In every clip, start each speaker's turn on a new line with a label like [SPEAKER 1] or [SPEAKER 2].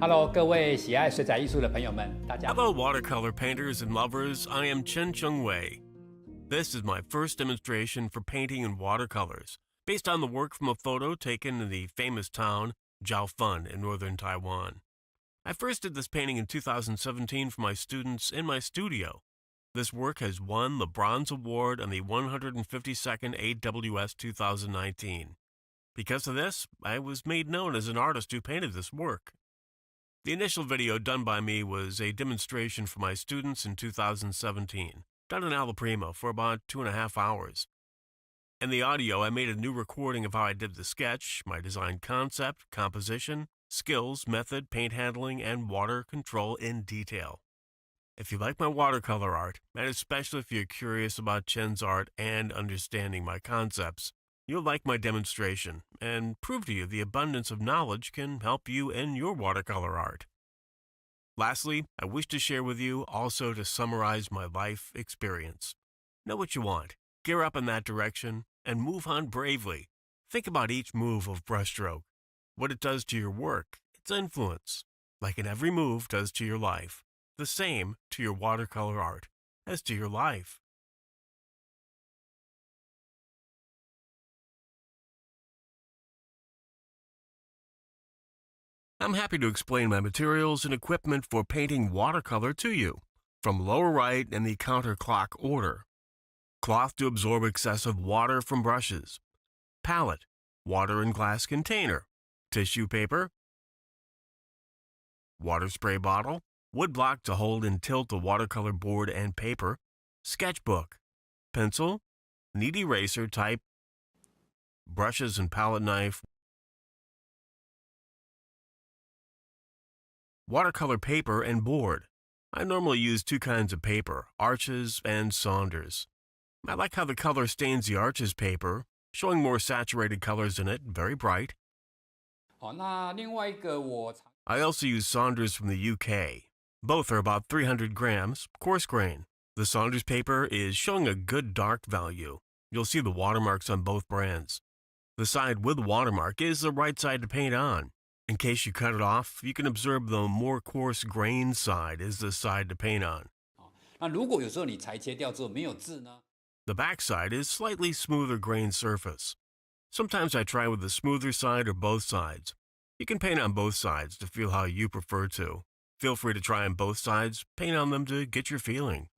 [SPEAKER 1] Hello， 各位喜爱水彩艺术的朋友们，大家好。
[SPEAKER 2] Hello, watercolor painters and lovers. I am Chien Chung-Wei. This is my first demonstration for painting in watercolors, based on the work from a photo taken in the famous town, Jiaofan in northern Taiwan. I first did this painting in 2017 for my students in my studio. This work has won the Bronze Award on the 152nd AWS 2019. Because of this, I was made known as an artist who painted this work. The initial video done by me was a demonstration for my students in 2017, done in Ala Prima for about 2.5 hours. In the audio, I made a new recording of how I did the sketch, my design concept, composition, skills, method, paint handling, and water control in detail. If you like my watercolor art, and especially if you're curious about Chien's art and understanding my concepts, you'll like my demonstration and prove to you the abundance of knowledge can help you in your watercolor art. Lastly, I wish to share with you also to summarize my life experience. Know what you want, gear up in that direction, and move on bravely. Think about each move of brushstroke, what it does to your work, its influence, like in every move does to your life, the same to your watercolor art as to your life. I'm happy to explain my materials and equipment for painting watercolor to you, from lower right in the counterclock order. Cloth to absorb excessive water from brushes. Palette, water and glass container. Tissue paper. Water spray bottle. Wood block to hold and tilt the watercolor board and paper. Sketchbook. Pencil. Knead eraser type. Brushes and palette knife. Watercolor paper and board. I normally use two kinds of paper, Arches and Saunders. I like how the color stains the Arches paper, showing more saturated colors in it, very bright. I also use Saunders from the UK. Both are about 300 grams, coarse grain. The Saunders paper is showing a good dark value. You'll see the watermarks on both brands. The side with the watermark is the right side to paint on. In case you cut it off, you can observe the more coarse grain side is the side to paint on. The back side is slightly smoother grain surface. Sometimes I try with the smoother side or both sides. You can paint on both sides to feel how you prefer to. Feel free to try on both sides, paint on them to get your feeling.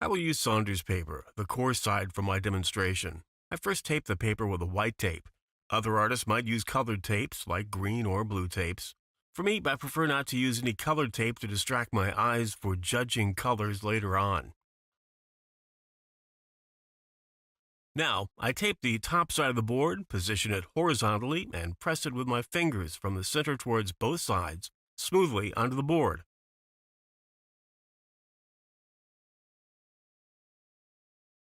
[SPEAKER 2] I will use Saunders paper, the coarse side for my demonstration. I first tape the paper with a white tape. Other artists might use colored tapes, like green or blue tapes. For me, I prefer not to use any colored tape to distract my eyes for judging colors later on. Now, I tape the top side of the board, position it horizontally, and press it with my fingers from the center towards both sides, smoothly onto the board.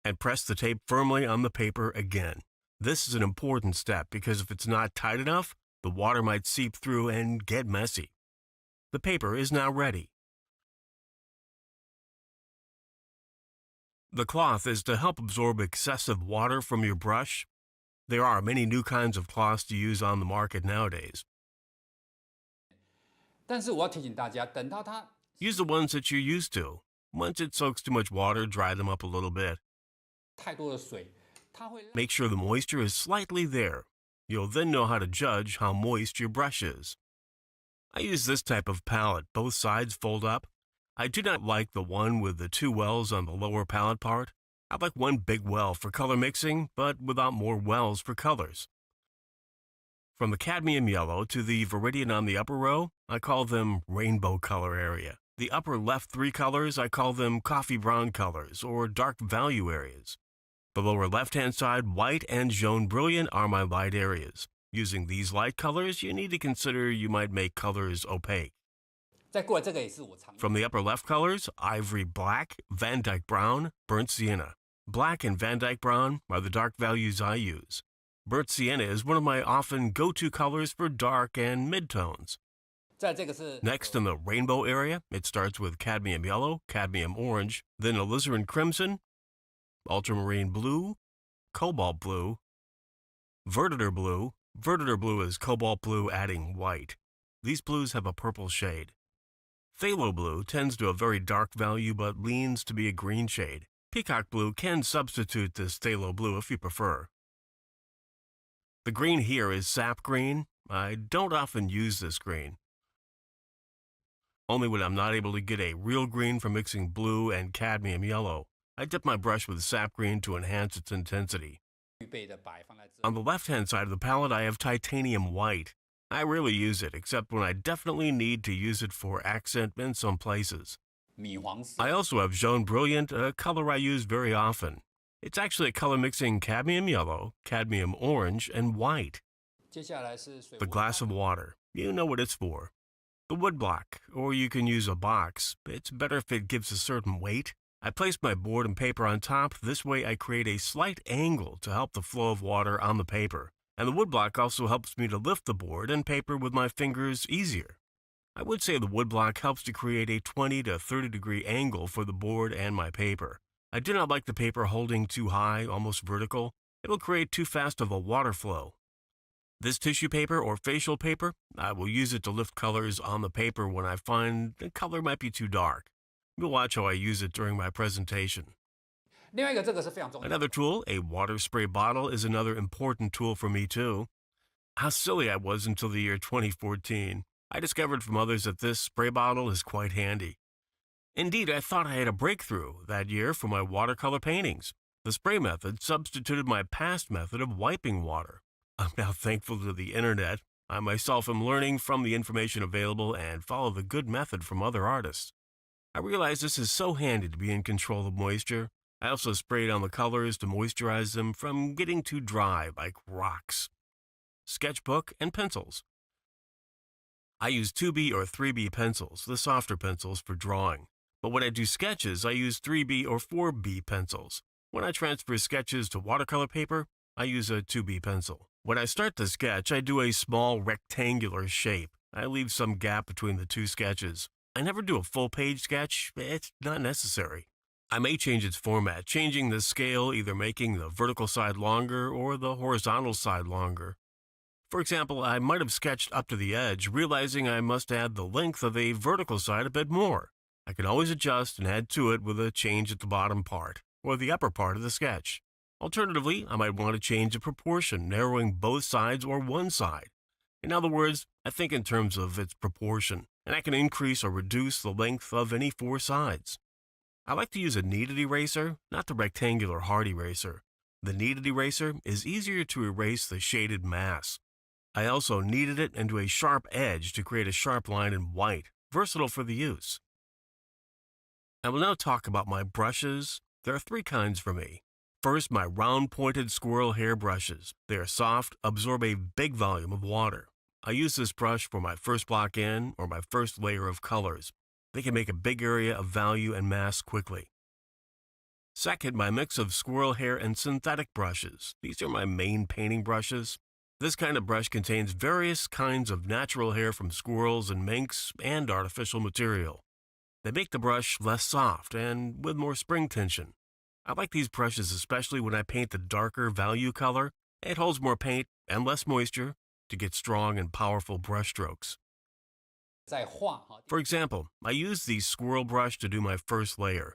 [SPEAKER 2] And press the tape firmly on the paper again. This is an important step because if it's not tight enough, the water might seep through and get messy. The paper is now ready. The cloth is to help absorb excessive water from your brush. There are many new kinds of cloths to use on the market nowadays. Use the ones that you're used to. Once it soaks too much water, dry them up a little bit. Make sure the moisture is slightly there. You'll then know how to judge how moist your brush is. I use this type of palette, both sides fold up. I do not like the one with the two wells on the lower palette part. I like one big well for color mixing, but without more wells for colors. From the cadmium yellow to the viridian on the upper row, I call them rainbow color area. The upper left three colors, I call them coffee brown colors or dark value areas. The lower left-hand side, white and jaune brilliant, are my light areas. Using these light colors, you need to consider you might make colors opaque.
[SPEAKER 1] 再过来这个也是我常用
[SPEAKER 2] From the upper left colors, ivory black, Van Dyke brown, burnt sienna. Black and Van Dyke brown are the dark values I use. Burnt sienna is one of my often go-to colors for dark and midtones.
[SPEAKER 1] 在这个是
[SPEAKER 2] Next, in the rainbow area, it starts with cadmium yellow, cadmium orange, then alizarin crimson, ultramarine blue, cobalt blue, verditer blue. Verditer blue is cobalt blue adding white. These blues have a purple shade. Phthalo blue tends to a very dark value but leans to be a green shade. Peacock blue can substitute this phthalo blue if you prefer. The green here is sap green. I don't often use this green. Only when I'm not able to get a real green from mixing blue and cadmium yellow. I dip my brush with sap green to enhance its intensity.
[SPEAKER 1] 预备的白放在这
[SPEAKER 2] On the left-hand side of the palette, I have titanium white. I rarely use it, except when I definitely need to use it for accent in some places.
[SPEAKER 1] 米黄色
[SPEAKER 2] I also have Jaune Brilliant, a color I use very often. It's actually a color mixing cadmium yellow, cadmium orange, and white.
[SPEAKER 1] 接下来是水
[SPEAKER 2] The glass of water. You know what it's for. The woodblock, or you can use a box. It's better if it gives a certain weight. I place my board and paper on top. This way I create a slight angle to help the flow of water on the paper. And the woodblock also helps me to lift the board and paper with my fingers easier. I would say the woodblock helps to create a 20 to 30 degree angle for the board and my paper. I do not like the paper holding too high, almost vertical. It will create too fast of a water flow. This tissue paper or facial paper, I will use it to lift colors on the paper when I find the color might be too dark. You'll watch how I use it during my presentation.
[SPEAKER 1] 另外一个这个是非常重要
[SPEAKER 2] Another tool, a water spray bottle, is another important tool for me too. How silly I was until the year 2014. I discovered from others that this spray bottle is quite handy. Indeed, I thought I had a breakthrough that year for my watercolor paintings. The spray method substituted my past method of wiping water. I'm now thankful to the internet. I myself am learning from the information available and follow the good method from other artists. I realize this is so handy to be in control of moisture. I also sprayed on the colors to moisturize them from getting too dry like rocks. Sketchbook and pencils. I use 2B or 3B pencils, the softer pencils, for drawing. But when I do sketches, I use 3B or 4B pencils. When I transfer sketches to watercolor paper, I use a 2B pencil. When I start the sketch, I do a small rectangular shape. I leave some gap between the two sketches. I never do a full-page sketch. It's not necessary. I may change its format, changing the scale, either making the vertical side longer or the horizontal side longer. For example, I might have sketched up to the edge, realizing I must add the length of a vertical side a bit more. I can always adjust and add to it with a change at the bottom part, or the upper part of the sketch. Alternatively, I might want to change the proportion, narrowing both sides or one side. In other words, I think in terms of its proportion, and I can increase or reduce the length of any four sides. I like to use a kneaded eraser, not the rectangular hard eraser. The kneaded eraser is easier to erase the shaded mass. I also kneaded it into a sharp edge to create a sharp line in white, versatile for the use. I will now talk about my brushes. There are three kinds for me. First, my round-pointed squirrel hair brushes. They are soft, absorb a big volume of water. I use this brush for my first block in or my first layer of colors. They can make a big area of value and mass quickly. Second, my mix of squirrel hair and synthetic brushes. These are my main painting brushes. This kind of brush contains various kinds of natural hair from squirrels and minks and artificial material. They make the brush less soft and with more spring tension. I like these brushes especially when I paint the darker value color. It holds more paint and less moisture to get strong and powerful brush strokes.
[SPEAKER 1] 在画
[SPEAKER 2] For example, I use the squirrel brush to do my first layer.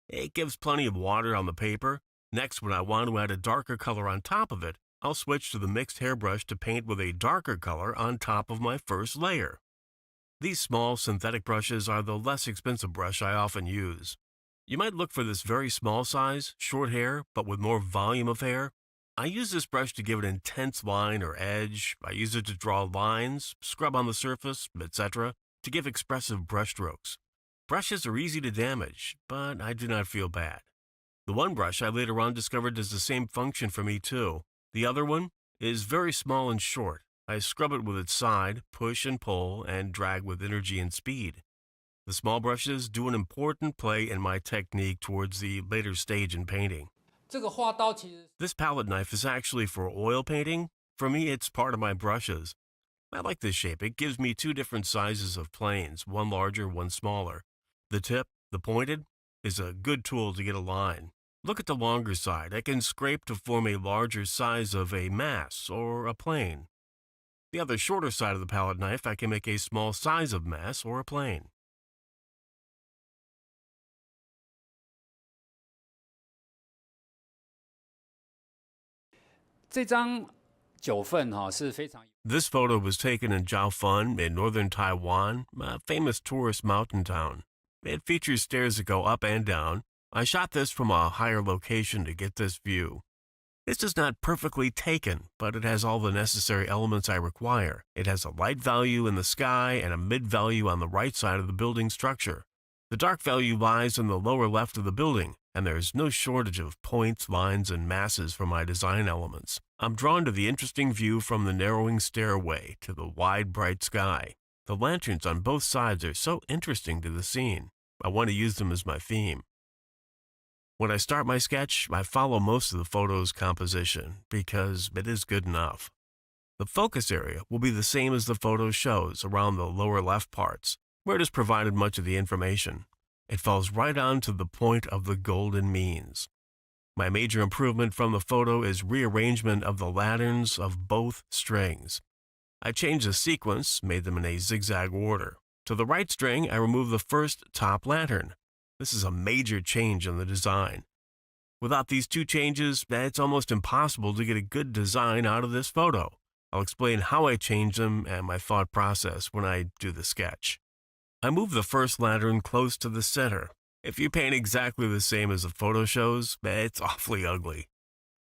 [SPEAKER 2] It gives plenty of water on the paper. Next, when I want to add a darker color on top of it, I'll switch to the mixed hairbrush to paint with a darker color on top of my first layer. These small synthetic brushes are the less expensive brush I often use. You might look for this very small size, short hair, but with more volume of hair. I use this brush to give an intense line or edge. I use it to draw lines, scrub on the surface, etc., to give expressive brush strokes. Brushes are easy to damage, but I do not feel bad. The one brush I later on discovered does the same function for me too. The other one, is very small and short. I scrub it with its side, push and pull, and drag with energy and speed. The small brushes do an important play in my technique towards the later stage in painting.
[SPEAKER 1] 这个画刀其实
[SPEAKER 2] This palette knife is actually for oil painting. For me, it's part of my brushes. I like this shape. It gives me two different sizes of planes, one larger, one smaller. The tip, the pointed, is a good tool to get a line. Look at the longer side. I can scrape to form a larger size of a mass or a plane. The other shorter side of the palette knife, I can make a small size of mass or a plane.
[SPEAKER 1] 这张九份是非常
[SPEAKER 2] This photo was taken in Jiaofan in northern Taiwan, a famous tourist mountain town. It features stairs that go up and down. I shot this from a higher location to get this view. This is not perfectly taken, but it has all the necessary elements I require. It has a light value in the sky and a mid value on the right side of the building structure. The dark value lies in the lower left of the building, and there is no shortage of points, lines, and masses for my design elements. I'm drawn to the interesting view from the narrowing stairway to the wide, bright sky. The lanterns on both sides are so interesting to the scene. I want to use them as my theme. When I start my sketch, I follow most of the photo's composition because it is good enough. The focus area will be the same as the photo shows around the lower left parts, where it has provided much of the information. It falls right on to the point of the golden means. My major improvement from the photo is rearrangement of the lanterns of both strings. I changed the sequence, made them in a zigzag order. To the right string, I remove the first top lantern. This is a major change in the design. Without these two changes, it's almost impossible to get a good design out of this photo. I'll explain how I changed them and my thought process when I do the sketch. I move the first lantern close to the center. If you paint exactly the same as the photo shows, it's awfully ugly.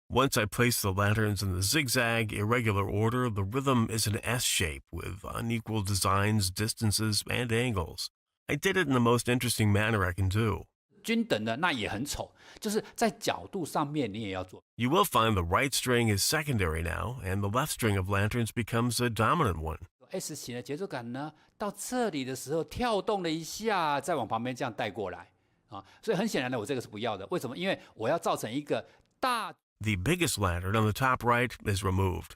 [SPEAKER 2] Once I place the lanterns in the zigzag, irregular order, the rhythm is an S shape with unequal designs, distances, and angles. I did it in the most interesting manner I can do.
[SPEAKER 1] 均等的那也很丑，就是在角度上面你也要做。
[SPEAKER 2] You will find the right string is secondary now, and the left string of lanterns becomes the dominant one.
[SPEAKER 1] S 型的节奏感呢，到这里的时候跳动了一下，再往旁边这样带过来啊，所以很显然的，我这个是不要的。为什么？因为我要造成一个大
[SPEAKER 2] The biggest lantern on the top right is removed.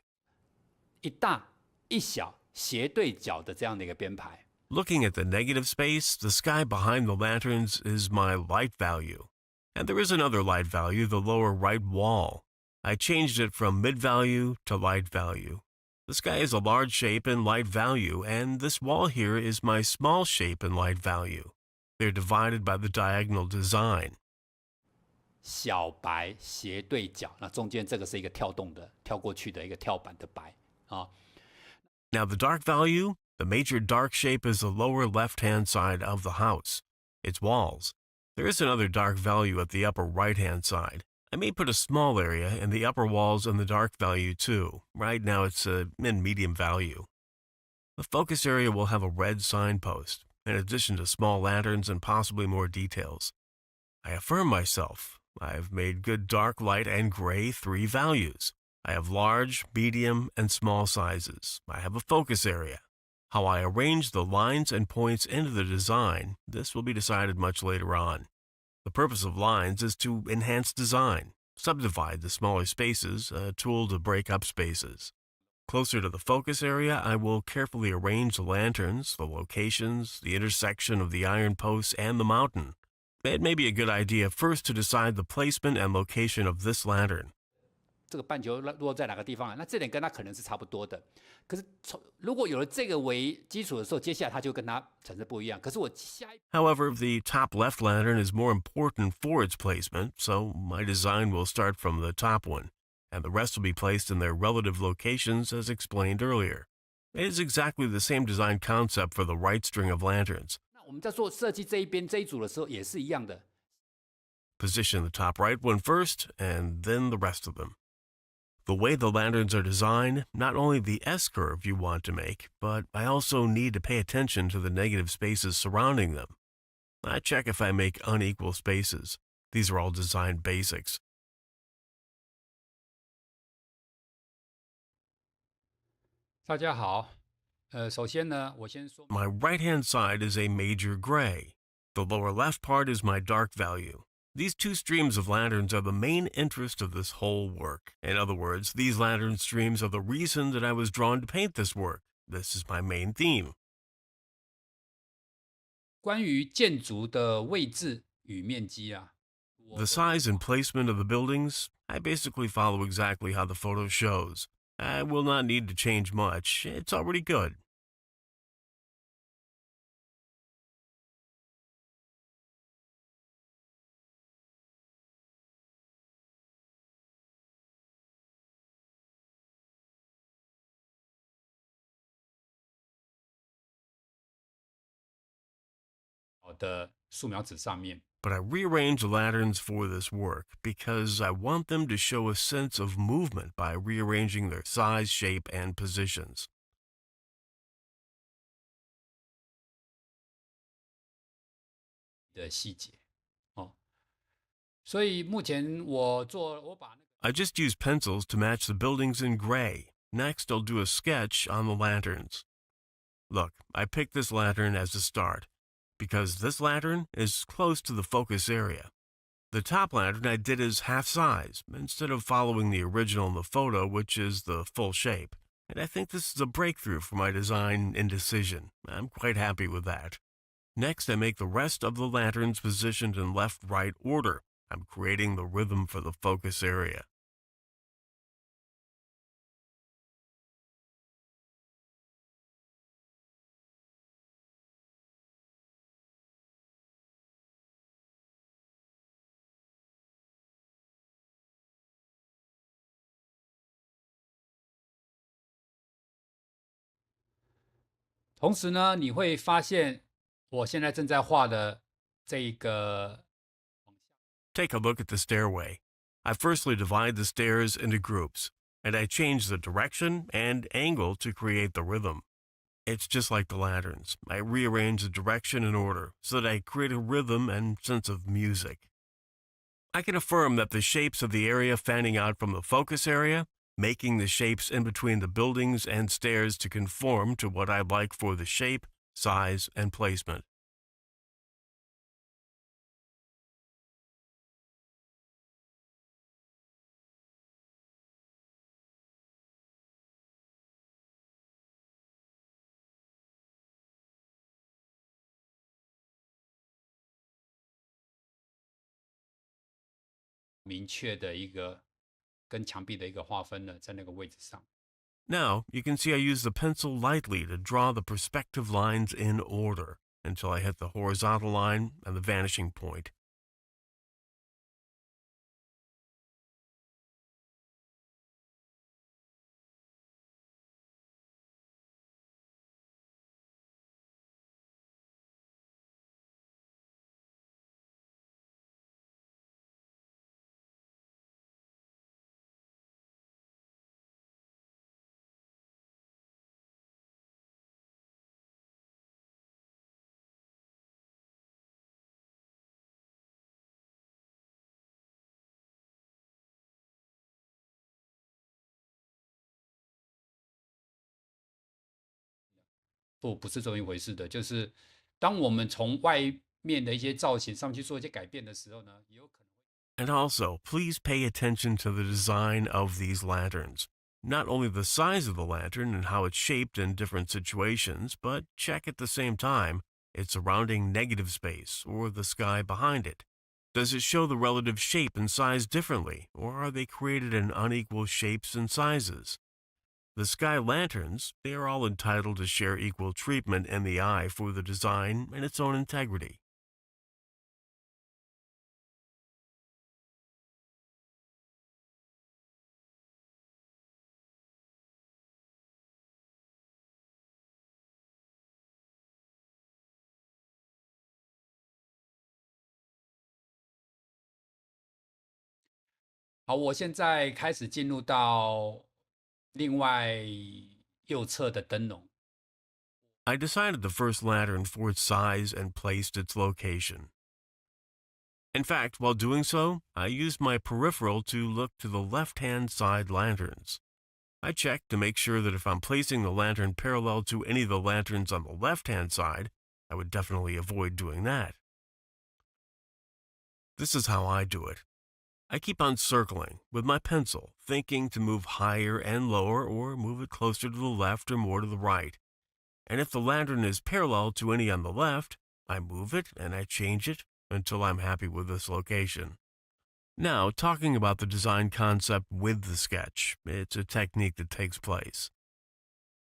[SPEAKER 1] 一大一小斜对角的这样的一个编排。
[SPEAKER 2] Looking at the negative space, the sky behind the lanterns is my light value. And there is another light value, the lower right wall. I changed it from mid value to light value. The sky is a large shape in light value, and this wall here is my small shape in light value. They're divided by the diagonal design.
[SPEAKER 1] 小白斜对角，那中间这个是一个跳动的、跳过去的一个跳板的白啊。
[SPEAKER 2] Now the dark value, the major dark shape is the lower left-hand side of the house, its walls. There is another dark value at the upper right-hand side. I may put a small area in the upper walls in the dark value too. Right now it's in medium value. The focus area will have a red signpost, in addition to small lanterns and possibly more details. I affirm myself. I've made good dark, light, and gray 3 values. I have large, medium, and small sizes. I have a focus area. How I arrange the lines and points into the design, this will be decided much later on. The purpose of lines is to enhance design, subdivide the smaller spaces, a tool to break up spaces. Closer to the focus area, I will carefully arrange the lanterns, the locations, the intersection of the iron posts, and the mountain. It may be a good idea first to decide the placement and location of this lantern.
[SPEAKER 1] 这个半球落在哪个地方，那这点跟它可能是差不多的。可是如果有了这个为基础的时候，接下来它就跟它产生不一样。可是我下一
[SPEAKER 2] However, the top left lantern is more important for its placement, so my design will start from the top one, and the rest will be placed in their relative locations as explained earlier. It is exactly the same design concept for the right string of lanterns.
[SPEAKER 1] 那我们在做设计这一边这一组的时候也是一样的。
[SPEAKER 2] Position the top right one first, and then the rest of them. The way the lanterns are designed, not only the S-curve you want to make, but I also need to pay attention to the negative spaces surrounding them. I check if I make unequal spaces. These are all design basics.
[SPEAKER 1] 大家好，首先呢，我先说
[SPEAKER 2] My right-hand side is a major gray. The lower left part is my dark value. These two streams of lanterns are the main interest of this whole work. In other words, these lantern streams are the reason that I was drawn to paint this work. This is my main theme.
[SPEAKER 1] 关于建筑的位置与面积啊，我
[SPEAKER 2] The
[SPEAKER 1] 的
[SPEAKER 2] size and placement of the buildings, I basically follow exactly how the photo shows. I will not need to change much. It's already good.
[SPEAKER 1] 的素描纸上面
[SPEAKER 2] But I rearrange the lanterns for this work because I want them to show a sense of movement by rearranging their size, shape, and positions.
[SPEAKER 1] 的细节哦。所以目前我把那个
[SPEAKER 2] I just use pencils to match the buildings in gray. Next, I'll do a sketch on the lanterns. Look, I picked this lantern as a start because this lantern is close to the focus area. The top lantern I did as half size instead of following the original in the photo, which is the full shape. And I think this is a breakthrough for my design indecision. I'm quite happy with that. Next, I make the rest of the lanterns positioned in left-right order. I'm creating the rhythm for the focus area.
[SPEAKER 1] 同时呢，你会发现我现在正在画的这个
[SPEAKER 2] Take a look at the stairway. I firstly divide the stairs into groups, and I change the direction and angle to create the rhythm. It's just like the lanterns. I rearrange the direction and order so that I create a rhythm and sense of music. I can affirm that the shapes of the area fanning out from the focus area, making the shapes in between the buildings and stairs to conform to what I like for the shape, size, and placement.
[SPEAKER 1] 明确的一个跟墙壁的一个划分了，在那个位置上。
[SPEAKER 2] Now, you can see I use the pencil lightly to draw the perspective lines in order until I hit the horizontal line and the vanishing point.
[SPEAKER 1] 不是这么一回事的，就是当我们从外面的一些造型上去做一些改变的时候呢，也有可能
[SPEAKER 2] And also, please pay attention to the design of these lanterns. Not only the size of the lantern and how it's shaped in different situations, but check at the same time its surrounding negative space or the sky behind it. Does it show the relative shape and size differently, or are they created in unequal shapes and sizes? The sky lanterns, they are all entitled to share equal treatment in the eye for the design and its own integrity.
[SPEAKER 1] 好，我现在开始进入到另外右侧的灯笼。
[SPEAKER 2] I decided the first lantern for its size and placed its location. In fact, while doing so, I used my peripheral to look to the left-hand side lanterns. I check to make sure that if I'm placing the lantern parallel to any of the lanterns on the left-hand side, I would definitely avoid doing that. This is how I do it. I keep on circling with my pencil, thinking to move higher and lower or move it closer to the left or more to the right. And if the lantern is parallel to any on the left, I move it and I change it until I'm happy with this location. Now, talking about the design concept with the sketch, it's a technique that takes place.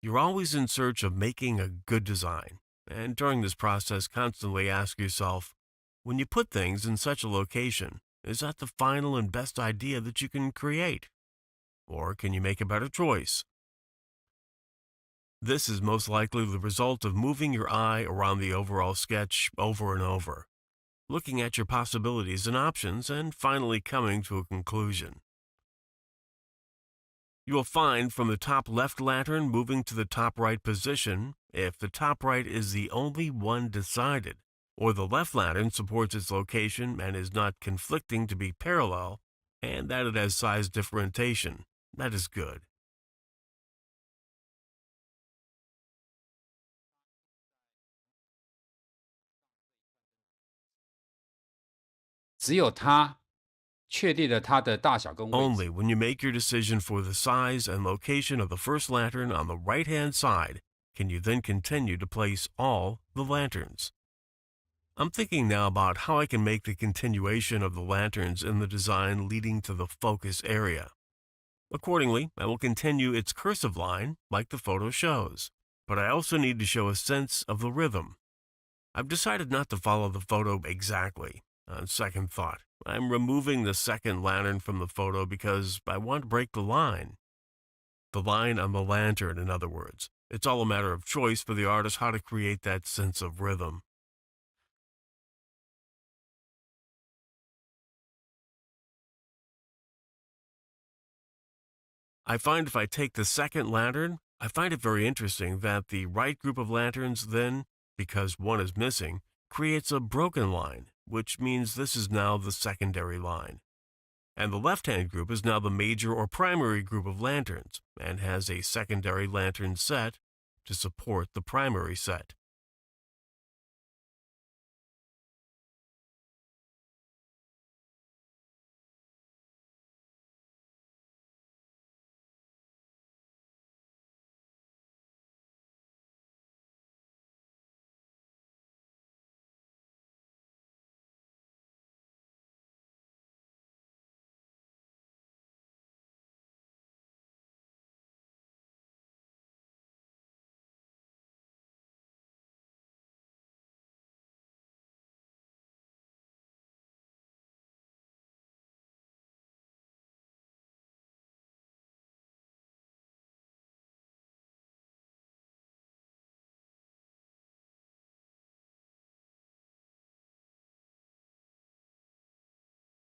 [SPEAKER 2] You're always in search of making a good design, and during this process, constantly ask yourself, when you put things in such a location, is that the final and best idea that you can create? Or can you make a better choice? This is most likely the result of moving your eye around the overall sketch over and over, looking at your possibilities and options, and finally coming to a conclusion. You will find from the top left lantern moving to the top right position, if the top right is the only one decided, or the left lantern supports its location and is not conflicting to be parallel, and that it has size differentiation. That is good.
[SPEAKER 1] 只有它确定了它的大小跟位
[SPEAKER 2] Only
[SPEAKER 1] 置，
[SPEAKER 2] when you make your decision for the size and location of the first lantern on the right-hand side can you then continue to place all the lanterns. I'm thinking now about how I can make the continuation of the lanterns in the design leading to the focus area. Accordingly, I will continue its cursive line like the photo shows, but I also need to show a sense of the rhythm. I've decided not to follow the photo exactly. On second thought, I'm removing the second lantern from the photo because I want to break the line. The line on the lantern, in other words. It's all a matter of choice for the artist how to create that sense of rhythm. I find if I take the second lantern, I find it very interesting that the right group of lanterns then, because one is missing, creates a broken line, which means this is now the secondary line. And the left-hand group is now the major or primary group of lanterns and has a secondary lantern set to support the primary set.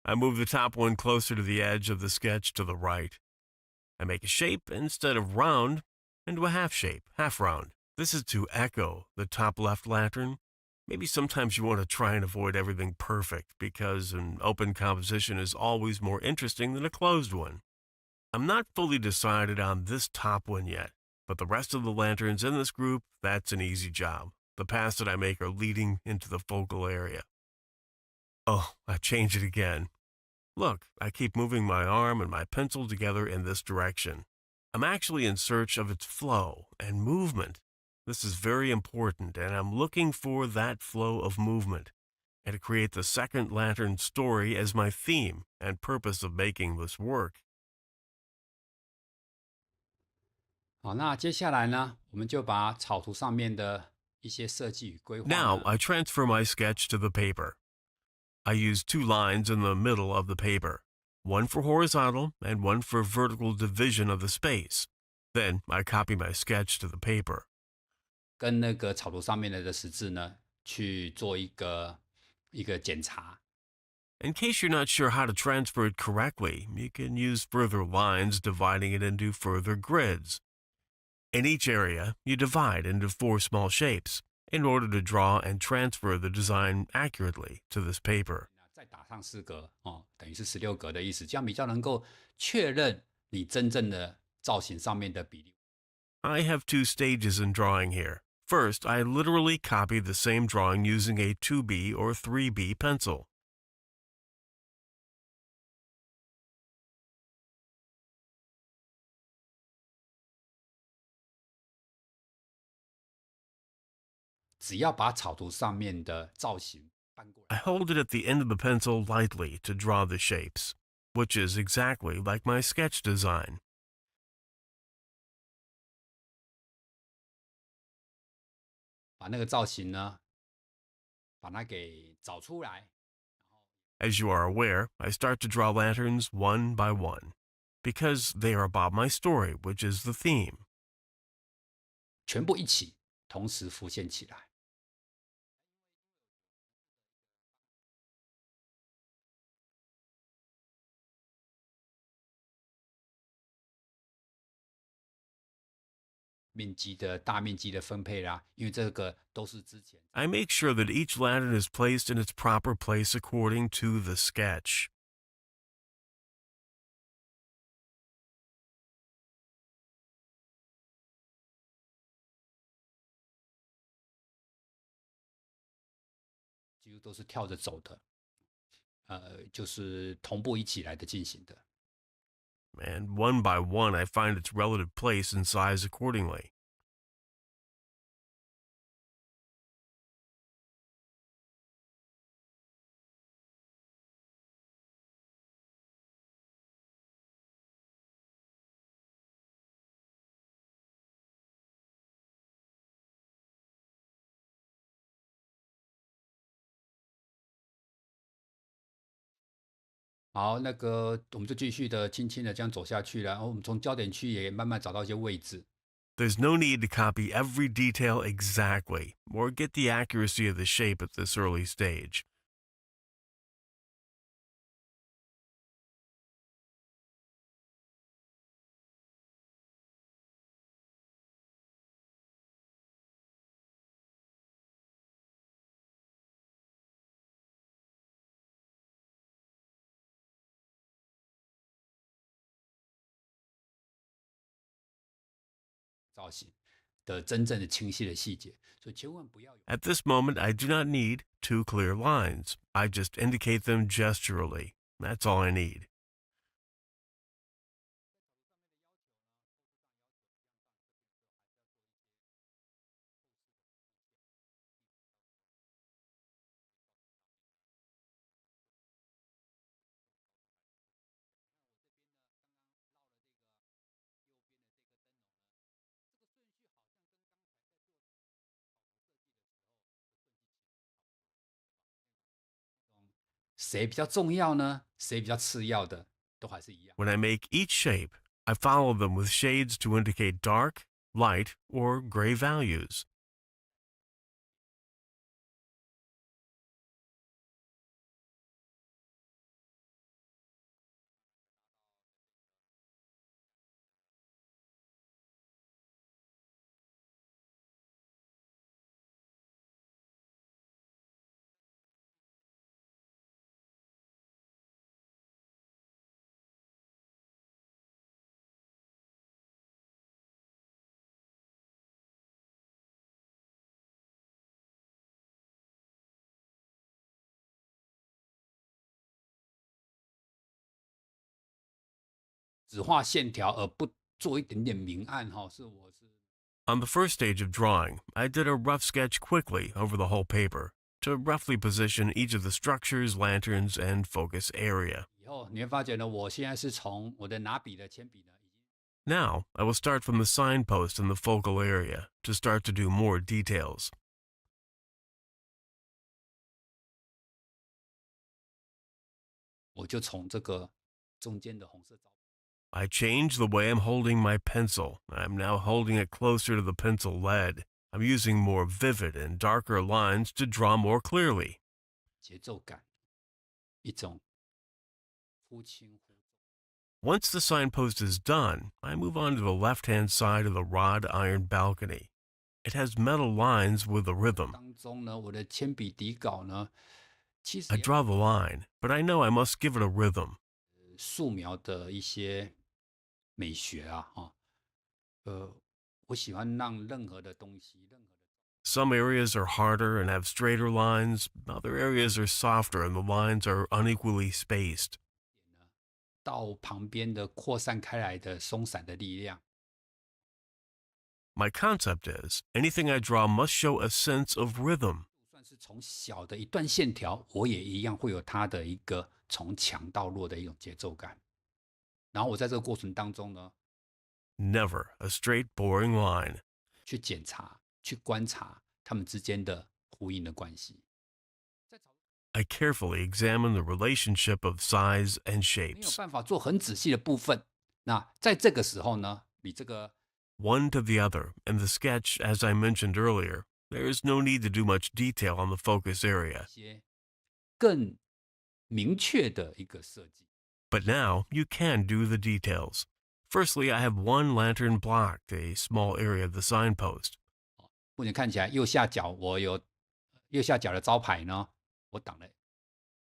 [SPEAKER 2] I move the top one closer to the edge of the sketch to the right. I make a shape instead of round into a half shape, half round. This is to echo the top left lantern. Maybe sometimes you want to try and avoid everything perfect because an open composition is always more interesting than a closed one. I'm not fully decided on this top one yet, but the rest of the lanterns in this group, that's an easy job. The paths that I make are leading into the focal area. Oh, I changed it again. Look, I keep moving my arm and my pencil together in this direction. I'm actually in search of its flow and movement. This is very important, and I'm looking for that flow of movement, and to create the second lantern story as my theme and purpose of making this work.
[SPEAKER 1] 好，那接下来呢，我们就把草图上面的一些设计与规划
[SPEAKER 2] Now
[SPEAKER 1] 呢
[SPEAKER 2] I transfer my sketch to the paper. I use 2 lines in the middle of the paper, one for horizontal and one for vertical division of the space. Then I copy my sketch to the paper.
[SPEAKER 1] 跟那个草图上面的十字呢去做一个检查。
[SPEAKER 2] In case you're not sure how to transfer it correctly, you can use further lines dividing it into further grids. In each area, you divide into 4 small shapes in order to draw and transfer the design accurately to this paper.
[SPEAKER 1] 再打上4格哦，等于是16格的意思，这样比较能够确认你真正的造型上面的比例。
[SPEAKER 2] I have two stages in drawing here. First, I literally copy the same drawing using a 2B or 3B pencil.
[SPEAKER 1] 只要把草图上面的造型搬过来，
[SPEAKER 2] I hold it at the end of the pencil lightly to draw the shapes, which is exactly like my sketch design.
[SPEAKER 1] 把那个造型呢，把它给找出来。
[SPEAKER 2] As you are aware, I start to draw lanterns one by one, because they are about my story, which is the theme.
[SPEAKER 1] 全部一起同时浮现起来。大面积的分配啦，因为这个都是之前
[SPEAKER 2] I make sure that each lantern is placed in its proper place according to the sketch.
[SPEAKER 1] 几乎都是跳着走的，就是同步一起来的进行的。
[SPEAKER 2] And one by one, I find its relative place and size accordingly.
[SPEAKER 1] 好，那个我们就继续的轻轻的这样走下去了，然后我们从焦点区也慢慢找到一些位置。
[SPEAKER 2] There's no need to copy every detail exactly, or get the accuracy of the shape at this early stage.
[SPEAKER 1] 造型的真正的清晰的细节，所以千万不要有
[SPEAKER 2] At this moment, I do not need two clear lines. I just indicate them gesturally. That's all I need.
[SPEAKER 1] 谁比较重要呢？谁比较次要的，都还是一样。
[SPEAKER 2] When I make each shape, I follow them with shades to indicate dark, light, or gray values.
[SPEAKER 1] 只画线条而不做一点点明暗哈，是。
[SPEAKER 2] On the first stage of drawing, I did a rough sketch quickly over the whole paper to roughly position each of the structures, lanterns, and focus area.
[SPEAKER 1] 以后你会发觉呢，我现在是从我的拿笔的铅笔呢，已经
[SPEAKER 2] Now, I will start from the signpost in the focal area to start to do more details.
[SPEAKER 1] 我就从这个中间的红色招牌。
[SPEAKER 2] I changed the way I'm holding my pencil. I'm now holding it closer to the pencil lead. I'm using more vivid and darker lines to draw more clearly.
[SPEAKER 1] 节奏感，一种忽轻忽重。
[SPEAKER 2] Once the signpost is done, I move on to the left-hand side of the wrought iron balcony. It has metal lines with a rhythm.
[SPEAKER 1] 当中呢，我的铅笔底稿呢，其实
[SPEAKER 2] I draw the line, but I know I must give it a rhythm.
[SPEAKER 1] 素描的一些美学啊，我喜欢让任何的东西，任何的
[SPEAKER 2] Some areas are harder and have straighter lines, other areas are softer and the lines are unequally spaced.
[SPEAKER 1] 点呢，到旁边的扩散开来的松散的力量。
[SPEAKER 2] My concept is anything I draw must show a sense of rhythm.
[SPEAKER 1] 就算是从小的一段线条，我也一样会有它的一个从强到弱的一种节奏感。然后我在这个过程当中呢，Never
[SPEAKER 2] a straight, boring line.
[SPEAKER 1] 去检查、去观察它们之间的呼应的关系。
[SPEAKER 2] I carefully examine the relationship of size and
[SPEAKER 1] 没有
[SPEAKER 2] shapes,
[SPEAKER 1] 办法做很仔细的部分。那在这个时候呢，你这个
[SPEAKER 2] one to the other. In the sketch, as I mentioned earlier, there is no need to do much detail on the focus area.
[SPEAKER 1] 些更明确的一个设计。
[SPEAKER 2] But now you can do the details. Firstly, I have one lantern blocked, a small area of the signpost.
[SPEAKER 1] 目前看起来右下角我有右下角的招牌呢，我挡了。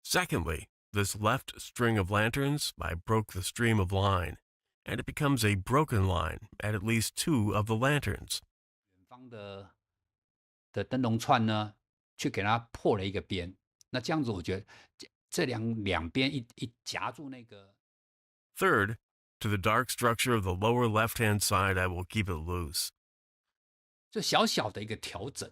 [SPEAKER 2] Secondly, this left string of lanterns, I broke the stream of line, and it becomes a broken line at least two of the lanterns.
[SPEAKER 1] 远方的灯笼串呢，去给它破了一个边。那这样子，我觉得这两边一夹住那个，
[SPEAKER 2] Third, to the dark structure of the lower left-hand side, I will keep it loose.
[SPEAKER 1] 就小小的一个调整，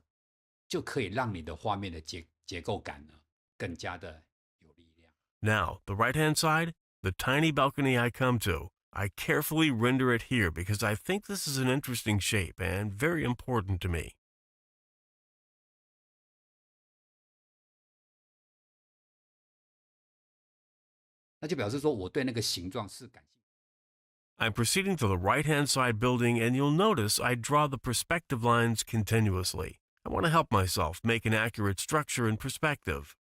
[SPEAKER 1] 就可以让你的画面的结构感呢更加的有力量。
[SPEAKER 2] Now, the right-hand side, the tiny balcony I come to, I carefully render it here because I think this is an interesting shape and very important to me.
[SPEAKER 1] 那就表示说我对那个形状是感兴趣。
[SPEAKER 2] I'm proceeding to the right-hand side building, and you'll notice I draw the perspective lines continuously. I want to help myself make an accurate structure in perspective.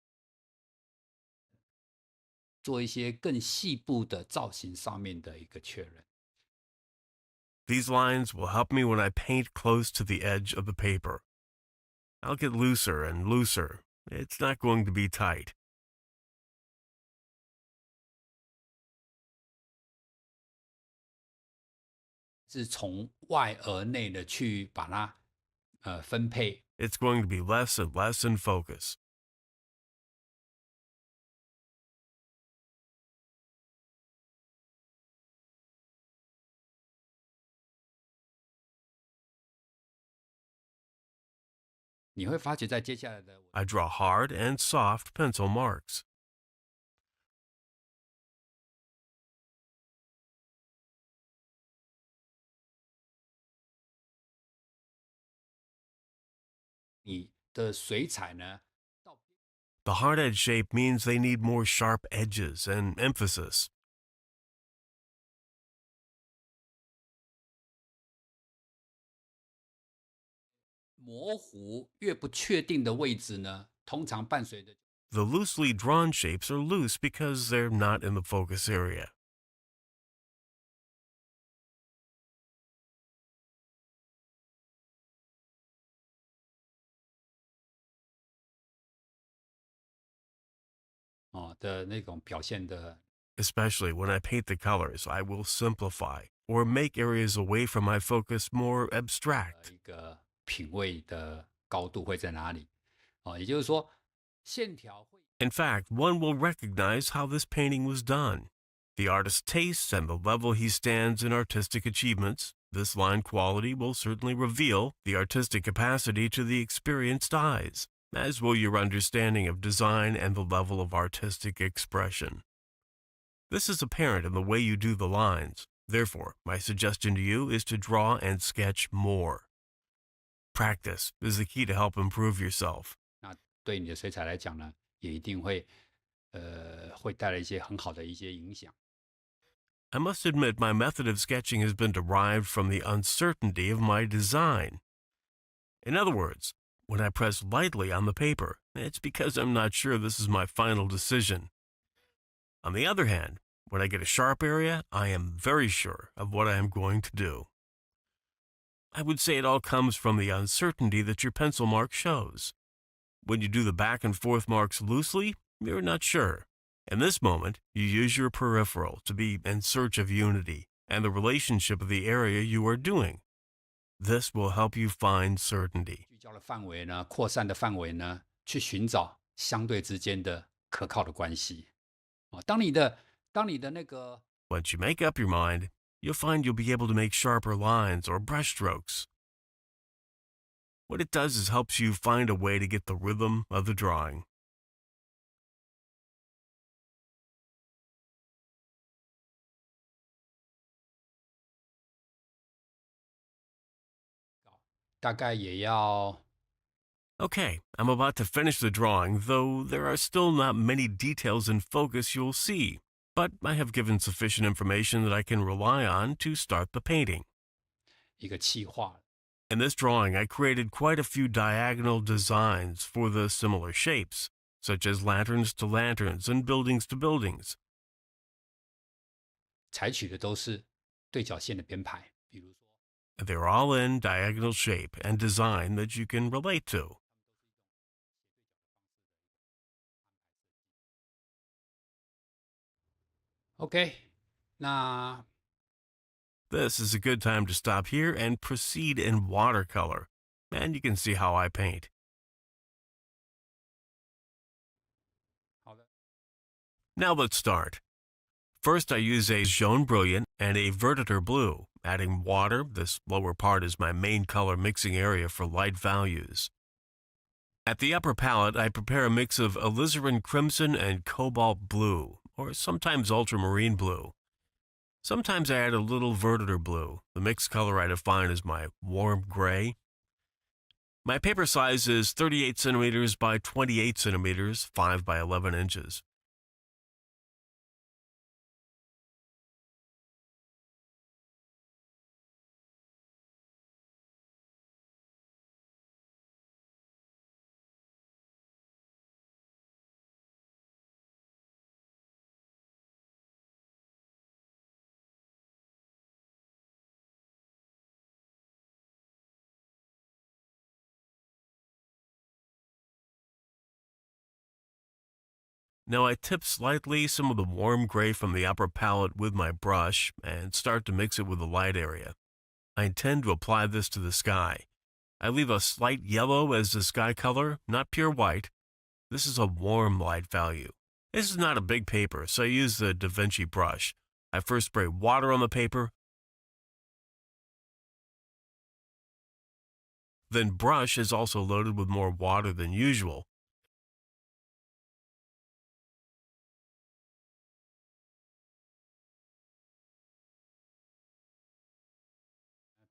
[SPEAKER 1] 做一些更细部的造型上面的一个确认。
[SPEAKER 2] These lines will help me when I paint close to the edge of the paper. I'll get looser and looser. It's not going to be tight.
[SPEAKER 1] 是从外而内的去把它分配。
[SPEAKER 2] It's going to be less and less in focus.
[SPEAKER 1] 你会发觉在接下来的
[SPEAKER 2] I draw hard and soft pencil marks.
[SPEAKER 1] 你的水彩呢，
[SPEAKER 2] The hard edge shape means they need more sharp edges and emphasis.
[SPEAKER 1] 模糊越不确定的位置呢，通常伴随着
[SPEAKER 2] The loosely drawn shapes are loose because they're not in the focus area.
[SPEAKER 1] 的那种表现的
[SPEAKER 2] Especially when I paint the colors, I will simplify or make areas away from my focus more abstract.
[SPEAKER 1] 一个品味的高度会在哪里。也就是说，线条会
[SPEAKER 2] In fact, one will recognize how this painting was done. The artist's tastes and the level he stands in artistic achievements. This line quality will certainly reveal the artistic capacity to the experienced eyes, as will your understanding of design and the level of artistic expression. This is apparent in the way you do the lines. Therefore, my suggestion to you is to draw and sketch more. Practice is the key to help improve yourself.
[SPEAKER 1] 那对你的水彩来讲呢，也一定会带来一些很好的一些影响。
[SPEAKER 2] I must admit my method of sketching has been derived from the uncertainty of my design. In other words, when I press lightly on the paper, it's because I'm not sure this is my final decision. On the other hand, when I get a sharp area, I am very sure of what I am going to do. I would say it all comes from the uncertainty that your pencil mark shows. When you do the back and forth marks loosely, you're not sure. In this moment, you use your peripheral to be in search of unity and the relationship of the area you are doing, This will help you find certainty.
[SPEAKER 1] 聚焦的范围呢，扩散的范围呢，去寻找相对之间的可靠的关系。当你的那个
[SPEAKER 2] Once you make up your mind, you'll find you'll be able to make sharper lines or brush strokes. What it does is helps you find a way to get the rhythm of the drawing.
[SPEAKER 1] 大概也要
[SPEAKER 2] Okay, I'm about to finish the drawing, though there are still not many details in focus you'll see, but I have given sufficient information that I can rely on to start the painting.
[SPEAKER 1] 一个企划。
[SPEAKER 2] In this drawing, I created quite a few diagonal designs for the similar shapes, such as lanterns to lanterns and buildings to buildings.
[SPEAKER 1] 采取的都是对角线的编排，比如说
[SPEAKER 2] They're all in diagonal shape and design that you can relate to.
[SPEAKER 1] OK，那
[SPEAKER 2] This is a good time to stop here and proceed in watercolor, and you can see how I paint.
[SPEAKER 1] 好的，
[SPEAKER 2] Now let's start. First, I use a jaune brilliant and a verditer blue, adding water. This lower part is my main color mixing area for light values. At the upper palette, I prepare a mix of alizarin crimson and cobalt blue, or sometimes ultramarine blue. Sometimes I add a little verditer blue. The mixed color I define as my warm gray. My paper size is 38 centimeters by 28 centimeters, 5 by 11 inches. Now I tip slightly some of the warm gray from the upper palette with my brush and start to mix it with the light area. I intend to apply this to the sky. I leave a slight yellow as the sky color, not pure white. This is a warm light value. This is not a big paper, so I use the Da Vinci brush. I first spray water on the paper, then brush is also loaded with more water than usual.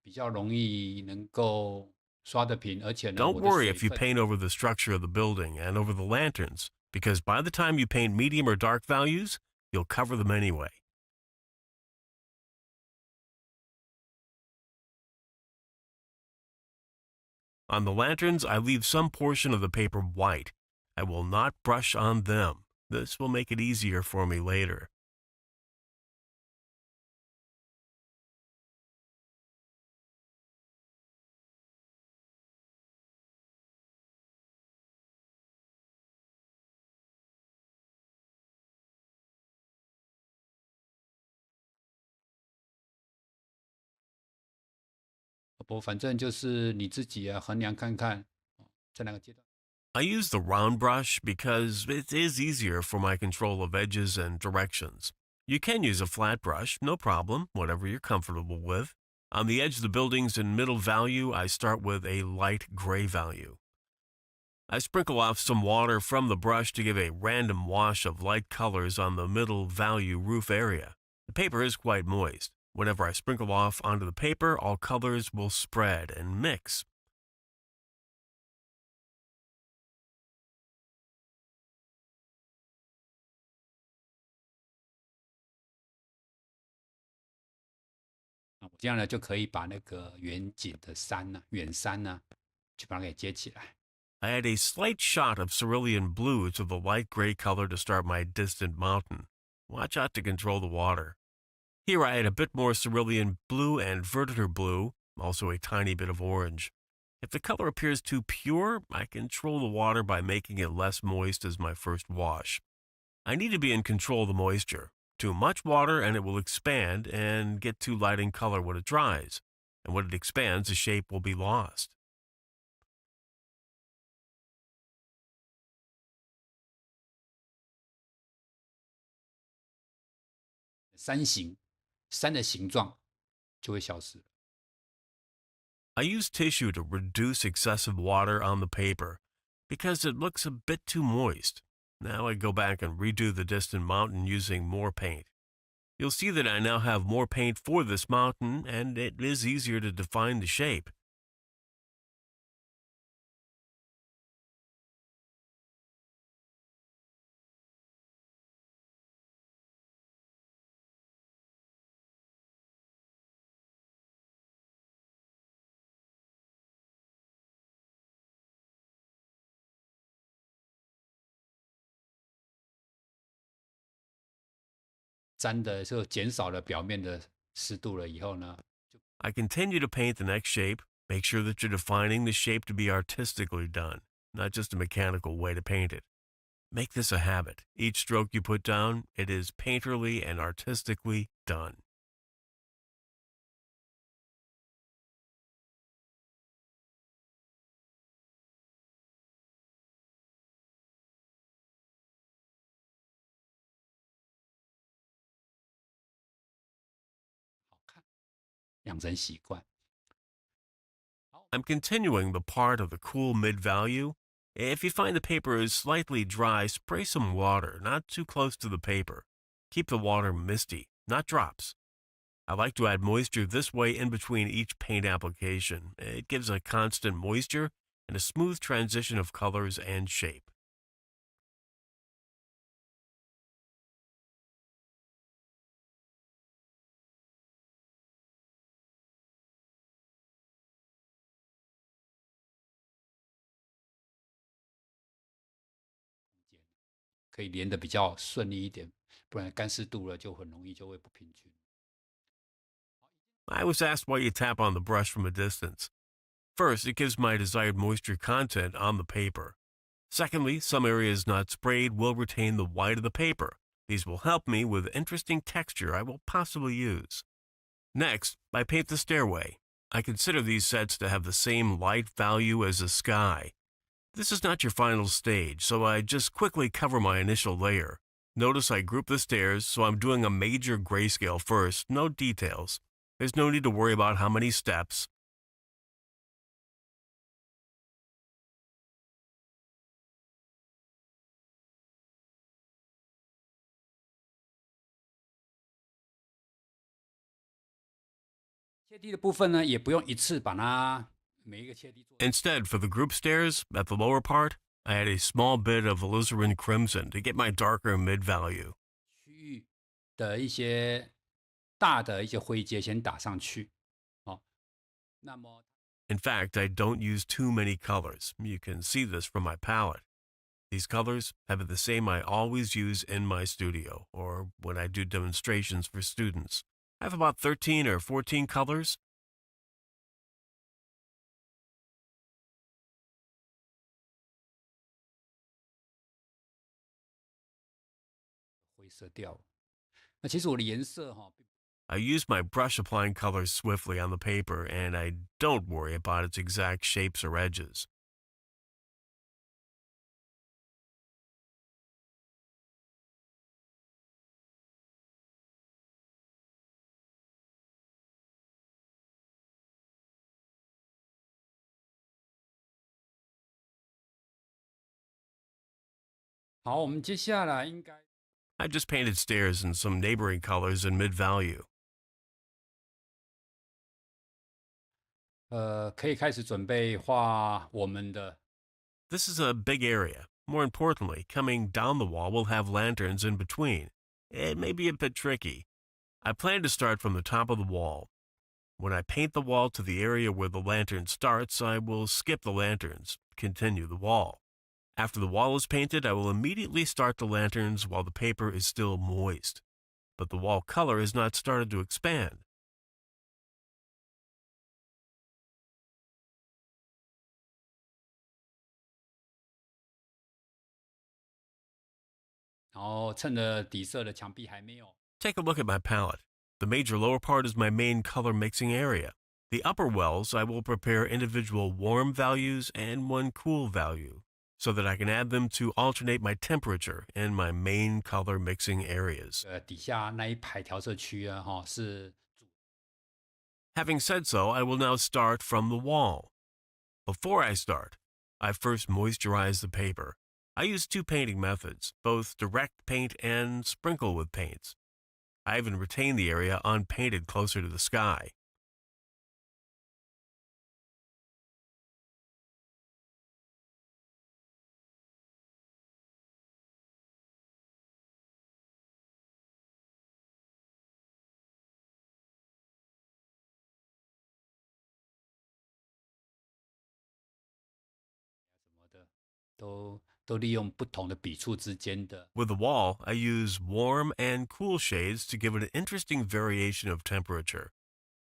[SPEAKER 1] 比较容易能够刷得平，而且呢，
[SPEAKER 2] Don't
[SPEAKER 1] 我的
[SPEAKER 2] worry
[SPEAKER 1] 水
[SPEAKER 2] if you
[SPEAKER 1] 分
[SPEAKER 2] paint over the structure of the building and over the lanterns, because by the time you paint medium or dark values, you'll cover them anyway. On the lanterns, I leave some portion of the paper white. I will not brush on them. This will make it easier for me later. I use the round brush because it is easier for my control of edges and directions. You can use a flat brush, no problem, whatever you're comfortable with. On the edge of the buildings in middle value, I start with a light gray value. I sprinkle off some water from the brush to give a random wash of light colors on the middle value roof area. The paper is quite moist. Whenever I sprinkle off onto the paper, all colors will spread and mix.
[SPEAKER 1] I
[SPEAKER 2] add a slight shot of cerulean blue to the light gray color to start my distant mountain. Watch out to control the water. Here I add a bit more cerulean blue and verditer blue, also a tiny bit of orange. If the color appears too pure, I control the water by making it less moist as my first wash. I need to be in control of the moisture. Too much water and it will expand and get too light in color when it dries. and when it expands, the shape will be lost.
[SPEAKER 1] 山形，山的形状就会消失。
[SPEAKER 2] I use tissue to reduce excessive water on the paper because it looks a bit too moist. Now I go back and redo the distant mountain using more paint. You'll see that I now have more paint for this mountain, and it is easier to define the shape.
[SPEAKER 1] 粘的就减少了表面的湿度了以后呢，
[SPEAKER 2] I continue to paint the next shape. Make sure that you're defining the shape to be artistically done, not just a mechanical way to paint it. Make this a habit. Each stroke you put down, it is painterly and artistically done.
[SPEAKER 1] 好看，养成习惯。
[SPEAKER 2] I'm continuing the part of the cool mid-value. If you find the paper is slightly dry, spray some water, not too close to the paper. Keep the water misty, not drops. I like to add moisture this way in between each paint application. It gives a constant moisture and a smooth transition of colors and shape.
[SPEAKER 1] 可以连得比较顺利一点，不然干湿度了就很容易就会不平均。
[SPEAKER 2] I was asked why you tap on the brush from a distance. First, it gives my desired moisture content on the paper. Secondly, some areas not sprayed will retain the white of the paper. These will help me with interesting texture I will possibly use. Next, I paint the stairway. I consider these sets to have the same light value as the sky. This is not your final stage, so I just quickly cover my initial layer. Notice I group the stairs, so I'm doing a major grayscale first, no details. There's no need to worry about how many steps.
[SPEAKER 1] 切地的部分呢，也不用一次把它每一个切地做。
[SPEAKER 2] Instead, for the group stairs, at the lower part, I add a small bit of alizarin crimson to get my darker mid-value.
[SPEAKER 1] 区域的一些大的一些灰阶先打上去，哦，那么
[SPEAKER 2] In fact, I don't use too many colors. You can see this from my palette. These colors have been the same I always use in my studio or when I do demonstrations for students. I have about 13 or 14 colors.
[SPEAKER 1] 灰色调。那其实我的颜色哈，
[SPEAKER 2] I use my brush applying colors swiftly on the paper, and I don't worry about its exact shapes or edges.
[SPEAKER 1] 好，我们接下来应该
[SPEAKER 2] I just painted stairs in some neighboring colors in mid-value.
[SPEAKER 1] 可以开始准备画我们的
[SPEAKER 2] This is a big area. More importantly, coming down the wall will have lanterns in between. It may be a bit tricky. I plan to start from the top of the wall. When I paint the wall to the area where the lantern starts, I will skip the lanterns, continue the wall. After the wall is painted, I will immediately start the lanterns while the paper is still moist. But the wall color has not started to expand.
[SPEAKER 1] 然后趁着底色的墙壁还没有
[SPEAKER 2] Take a look at my palette. The major lower part is my main color mixing area. The upper wells, I will prepare individual warm values and one cool value, so that I can add them to alternate my temperature in my main color mixing areas.
[SPEAKER 1] 底下那一排调色区啊，是
[SPEAKER 2] Having said so, I will now start from the wall. Before I start, I first moisturize the paper. I use two painting methods, both direct paint and sprinkle with paints. I even retain the area unpainted closer to the sky.
[SPEAKER 1] 都利用不同的笔触之间的
[SPEAKER 2] With the wall, I use warm and cool shades to give it an interesting variation of temperature.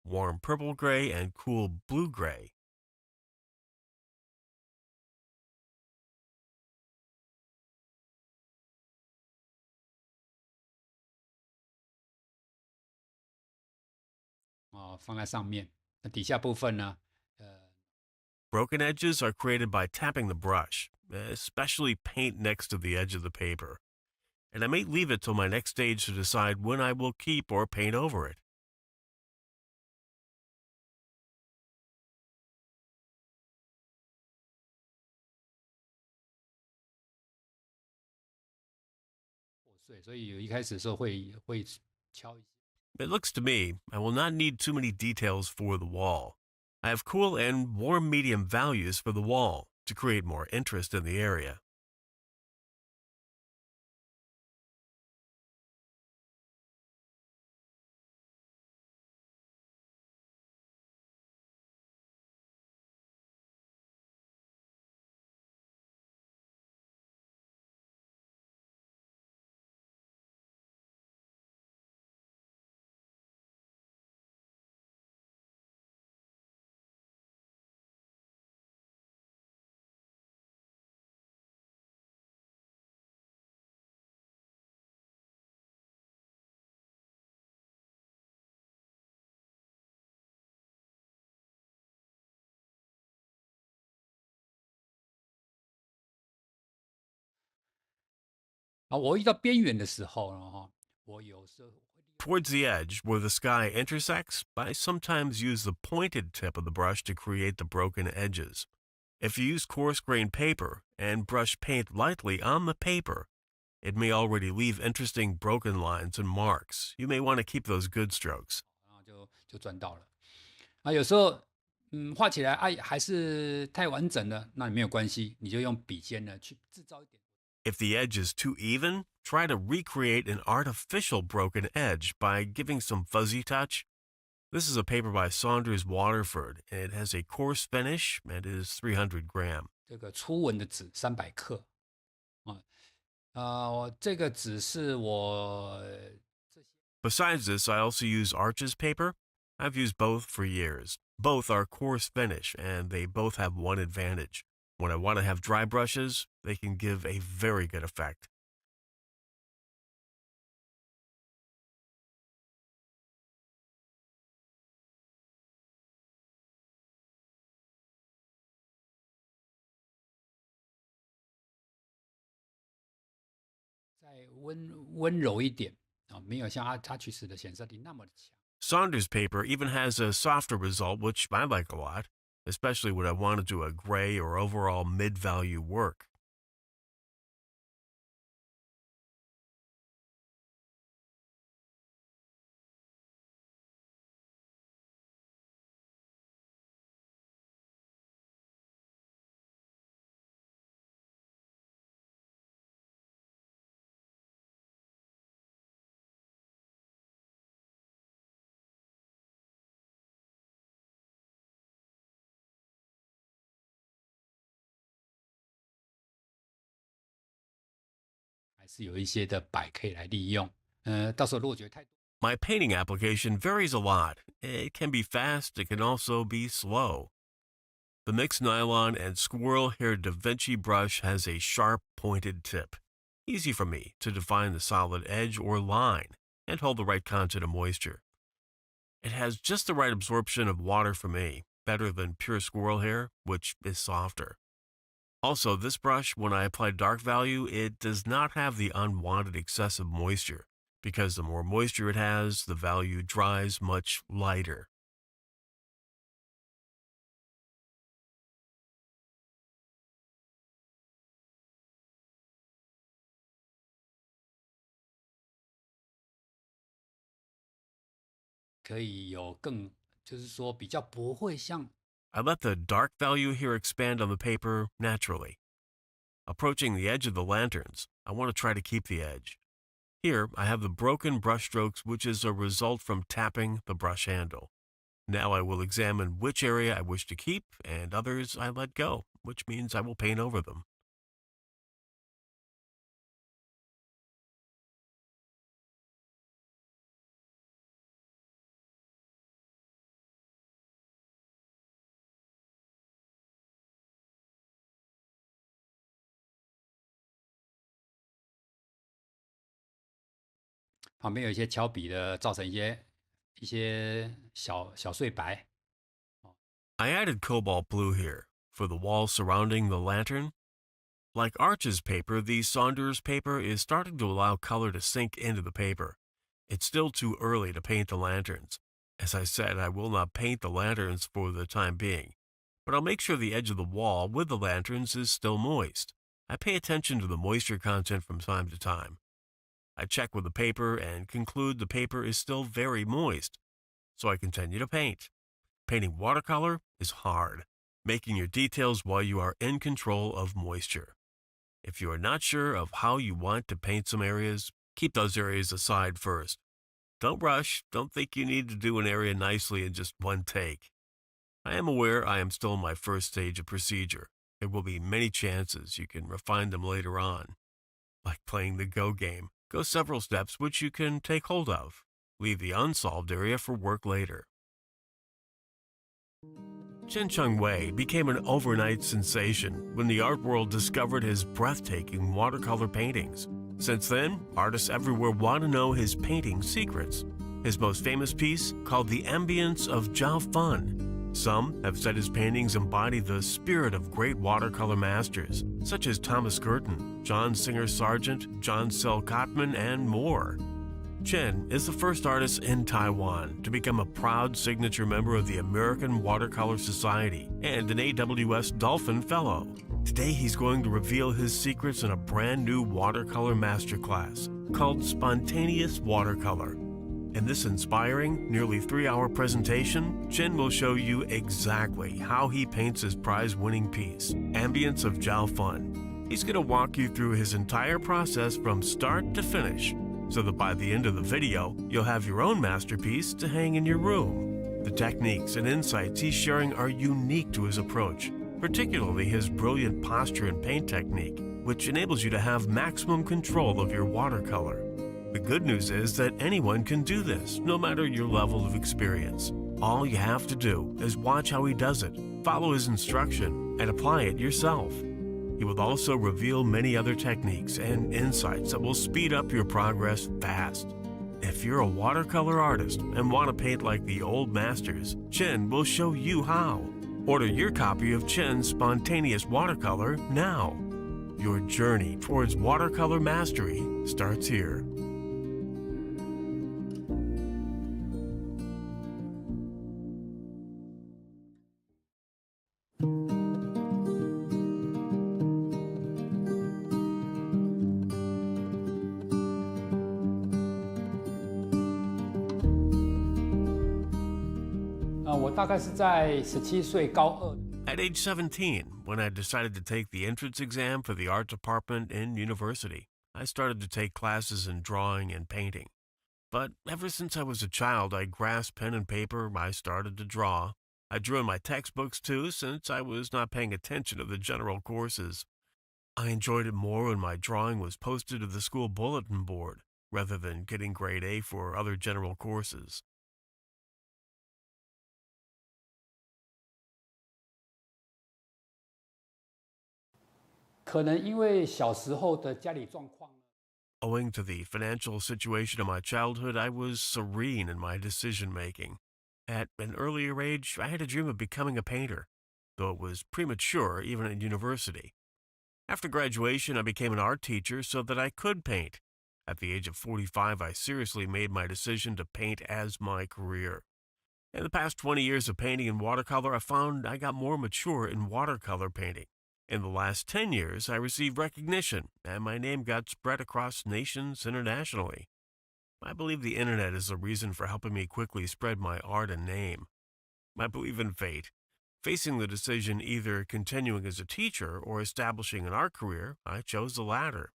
[SPEAKER 2] Warm purple gray and cool blue gray.
[SPEAKER 1] 哦放在上面，那底下部分呢，Broken
[SPEAKER 2] edges are created by tapping the brush, especially paint next to the edge of the paper. And I may leave it till my next stage to decide when I will keep or paint over it.
[SPEAKER 1] 破碎，所以有一开始的时候会敲一下。
[SPEAKER 2] It looks to me I will not need too many details for the wall. I have cool and warm medium values for the wall to create more interest in the area.
[SPEAKER 1] 啊，我遇到边缘的时候呢，我有时候会利用
[SPEAKER 2] Towards the edge, where the sky intersects, I sometimes use the pointed tip of the brush to create the broken edges. If you use coarse grained paper and brush paint lightly on the paper, it may already leave interesting broken lines and marks. You may want to keep those good strokes.
[SPEAKER 1] 然后就赚到了。啊，有时候画起来还是太完整了，那没有关系，你就用笔尖呢去制造一点。
[SPEAKER 2] If the edge is too even, try to recreate an artificial broken edge by giving some fuzzy touch. This is a paper by Saunders Waterford, and it has a coarse finish and is 300 gram.
[SPEAKER 1] 这个初纹的纸300克这个纸是我
[SPEAKER 2] Besides this, I also use Arches paper. I've used both for years. Both are coarse finish, and they both have one advantage. When I want to have dry brushes, they can give a very good effect.
[SPEAKER 1] 再温柔一点啊，没有像阿曲斯的显色力那么的强。
[SPEAKER 2] Saunders paper even has a softer result, which I like a lot, especially when I want to do a gray or overall mid-value work.
[SPEAKER 1] 还是有一些的摆可以来利用。到时候如果觉得太多，
[SPEAKER 2] My painting application varies a lot. It can be fast, it can also be slow. The mixed nylon and squirrel-haired Da Vinci brush has a sharp, pointed tip. Easy for me to define the solid edge or line and hold the right content of moisture. It has just the right absorption of water for me, better than pure squirrel hair, which is softer. Also, this brush, when I apply dark value, it does not have the unwanted excessive moisture, because the more moisture it has, the value dries much lighter.
[SPEAKER 1] 可以有更，就是说比较不会像
[SPEAKER 2] I let the dark value here expand on the paper naturally. Approaching the edge of the lanterns, I want to try to keep the edge. Here, I have the broken brush strokes, which is a result from tapping the brush handle. Now I will examine which area I wish to keep and others I let go, which means I will paint over them.
[SPEAKER 1] 旁边有一些敲笔的，造成一些小碎白。
[SPEAKER 2] I added cobalt blue here for the wall surrounding the lantern. Like Arch's paper, the Saunders paper is starting to allow color to sink into the paper. It's still too early to paint the lanterns. As I said, I will not paint the lanterns for the time being, but I'll make sure the edge of the wall with the lanterns is still moist. I pay attention to the moisture content from time to time. I check with the paper and conclude the paper is still very moist, so I continue to paint. Painting watercolor is hard, making your details while you are in control of moisture. If you are not sure of how you want to paint some areas, keep those areas aside first. Don't rush. Don't think you need to do an area nicely in just one take. I am aware I am still in my first stage of procedure. There will be many chances you can refine them later on. Like playing the Go game, go several steps which you can take hold of. Leave the unsolved area for work later. Chien Chung-Wei became an overnight sensation when the art world discovered his breathtaking watercolor paintings. Since then, artists everywhere want to know his painting secrets. His most famous piece, called The Ambience of Zhao Fun. Some have said his paintings embody the spirit of great watercolor masters, such as Thomas Girton, John Singer Sargent, John Sell Cotman, and more. Chien is the first artist in Taiwan to become a proud signature member of the American Watercolor Society and an AWS Dolphin Fellow. Today he's going to reveal his secrets in a brand new watercolor masterclass called Spontaneous Watercolor. In this inspiring, nearly 3-hour presentation, Chien will show you exactly how he paints his prize-winning piece, Ambience of Zhao Fun. He's going to walk you through his entire process from start to finish, so that by the end of the video, you'll have your own masterpiece to hang in your room. The techniques and insights he's sharing are unique to his approach, particularly his brilliant posture and paint technique, which enables you to have maximum control of your watercolor. The good news is that anyone can do this, no matter your level of experience. All you have to do is watch how he does it, follow his instruction, and apply it yourself. He will also reveal many other techniques and insights that will speed up your progress fast. If you're a watercolor artist and want to paint like the old masters, Chien will show you how. Order your copy of Chien's Spontaneous Watercolor now. Your journey towards watercolor mastery starts here.
[SPEAKER 1] 我大概是在17岁高二。
[SPEAKER 2] At age 17, when I decided to take the entrance exam for the art department in university, I started to take classes in drawing and painting. But ever since I was a child, I grasped pen and paper, I started to draw. I drew in my textbooks too, since I was not paying attention to the general courses. I enjoyed it more when my drawing was posted to the school bulletin board, rather than getting grade A for other general courses.
[SPEAKER 1] 可能因为小时候的家里状况。
[SPEAKER 2] Owing to the financial situation of my childhood, I was serene in my decision making. At an earlier age, I had a dream of becoming a painter, though it was premature even at university. After graduation, I became an art teacher so that I could paint. At the age of 45, I seriously made my decision to paint as my career. In the past 20 years of painting in watercolor, I found I got more mature in watercolor painting. In the last 10 years, I received recognition, and my name got spread across nations internationally. I believe the internet is the reason for helping me quickly spread my art and name. I believe in fate. Facing the decision either continuing as a teacher or establishing an art career, I chose the latter.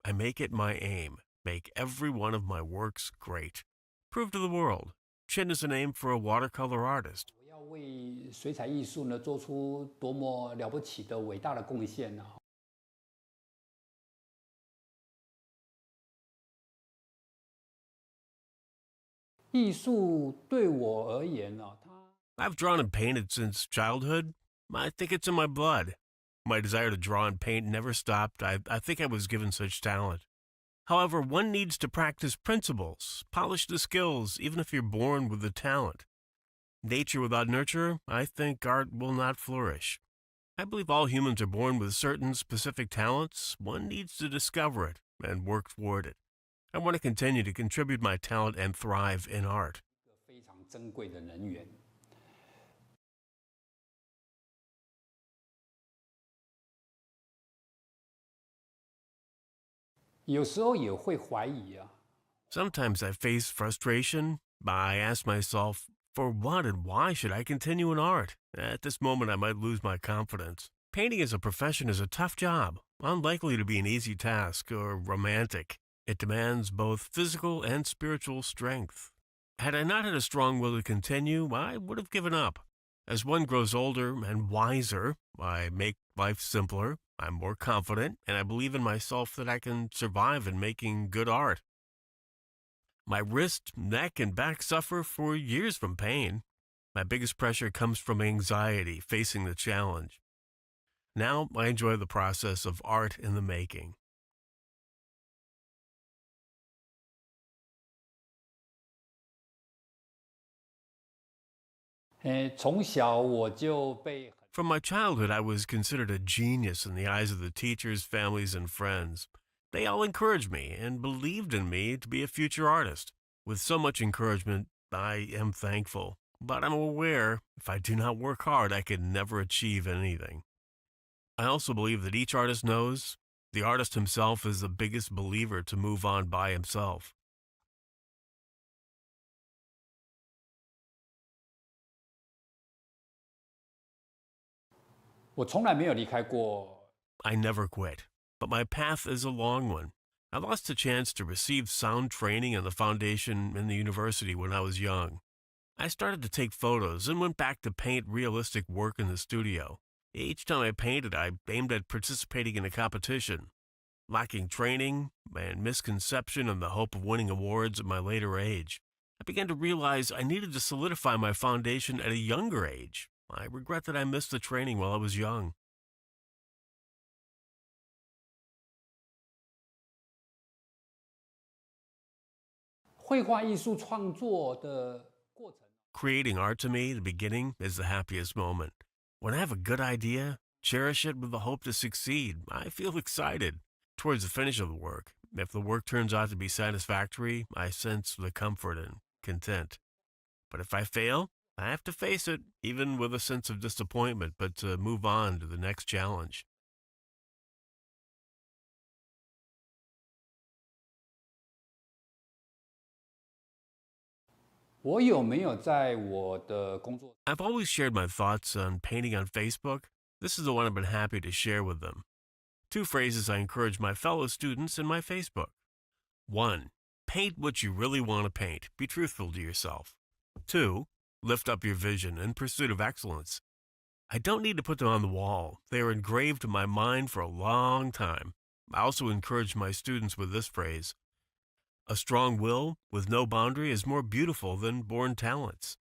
[SPEAKER 2] I make it my aim. Make every one of my works great. Prove to the world. Chien is a name for a watercolor artist.
[SPEAKER 1] 我要为水彩艺术呢做出多么了不起的伟大的贡献呢？艺术对我而言呢，它
[SPEAKER 2] I've drawn and painted since childhood. I think it's in my blood. My desire to draw and paint never stopped. I think I was given such talent. However, one needs to practice principles, polish the skills, even if you're born with the talent. Nature without nurture, I think art will not flourish. I believe all humans are born with certain specific talents. One needs to discover it and work toward it. I want to continue to contribute my talent and thrive in art.
[SPEAKER 1] 非常珍贵的人员。有时候也会怀疑啊，
[SPEAKER 2] Sometimes I face frustration. I ask myself, for what and why should I continue in art? At this moment, I might lose my confidence. Painting as a profession is a tough job, unlikely to be an easy task or romantic. It demands both physical and spiritual strength. Had I not had a strong will to continue, I would have given up. As one grows older and wiser, I make life simpler, I'm more confident, and I believe in myself that I can survive in making good art. My wrist, neck, and back suffer for years from pain. My biggest pressure comes from anxiety facing the challenge. Now I enjoy the process of art in the making.
[SPEAKER 1] 从小我就被
[SPEAKER 2] From my childhood, I was considered a genius in the eyes of the teachers, families, and friends. They all encouraged me and believed in me to be a future artist. With so much encouragement, I am thankful. But I'm aware if I do not work hard, I can never achieve anything. I also believe that each artist knows the artist himself is the biggest believer to move on by himself.
[SPEAKER 1] 我从来没有离开过
[SPEAKER 2] I never quit, but my path is a long one. I lost the chance to receive sound training and the foundation in the university when I was young. I started to take photos and went back to paint realistic work in the studio. Each time I painted, I aimed at participating in a competition. Lacking training and misconception and the hope of winning awards at my later age, I began to realize I needed to solidify my foundation at a younger age. I regret that I missed the training while I was young.
[SPEAKER 1] 绘画艺术创作的过程。
[SPEAKER 2] Creating art to me, the beginning, is the happiest moment. When I have a good idea, cherish it with the hope to succeed, I feel excited. Towards the finish of the work, if the work turns out to be satisfactory, I sense the comfort and content. But if I fail, I have to face it, even with a sense of disappointment, but to move on to the next challenge.
[SPEAKER 1] 我有没有在我的工作
[SPEAKER 2] I've always shared my thoughts on painting on Facebook. This is the one I've been happy to share with them. 2 phrases I encourage my fellow students in my Facebook. 1. Paint what you really want to paint. Be truthful to yourself. 2. Lift up your vision in pursuit of excellence. I don't need to put them on the wall. They are engraved in my mind for a long time. I also encourage my students with this phrase. A strong will with no boundary is more beautiful than born talents.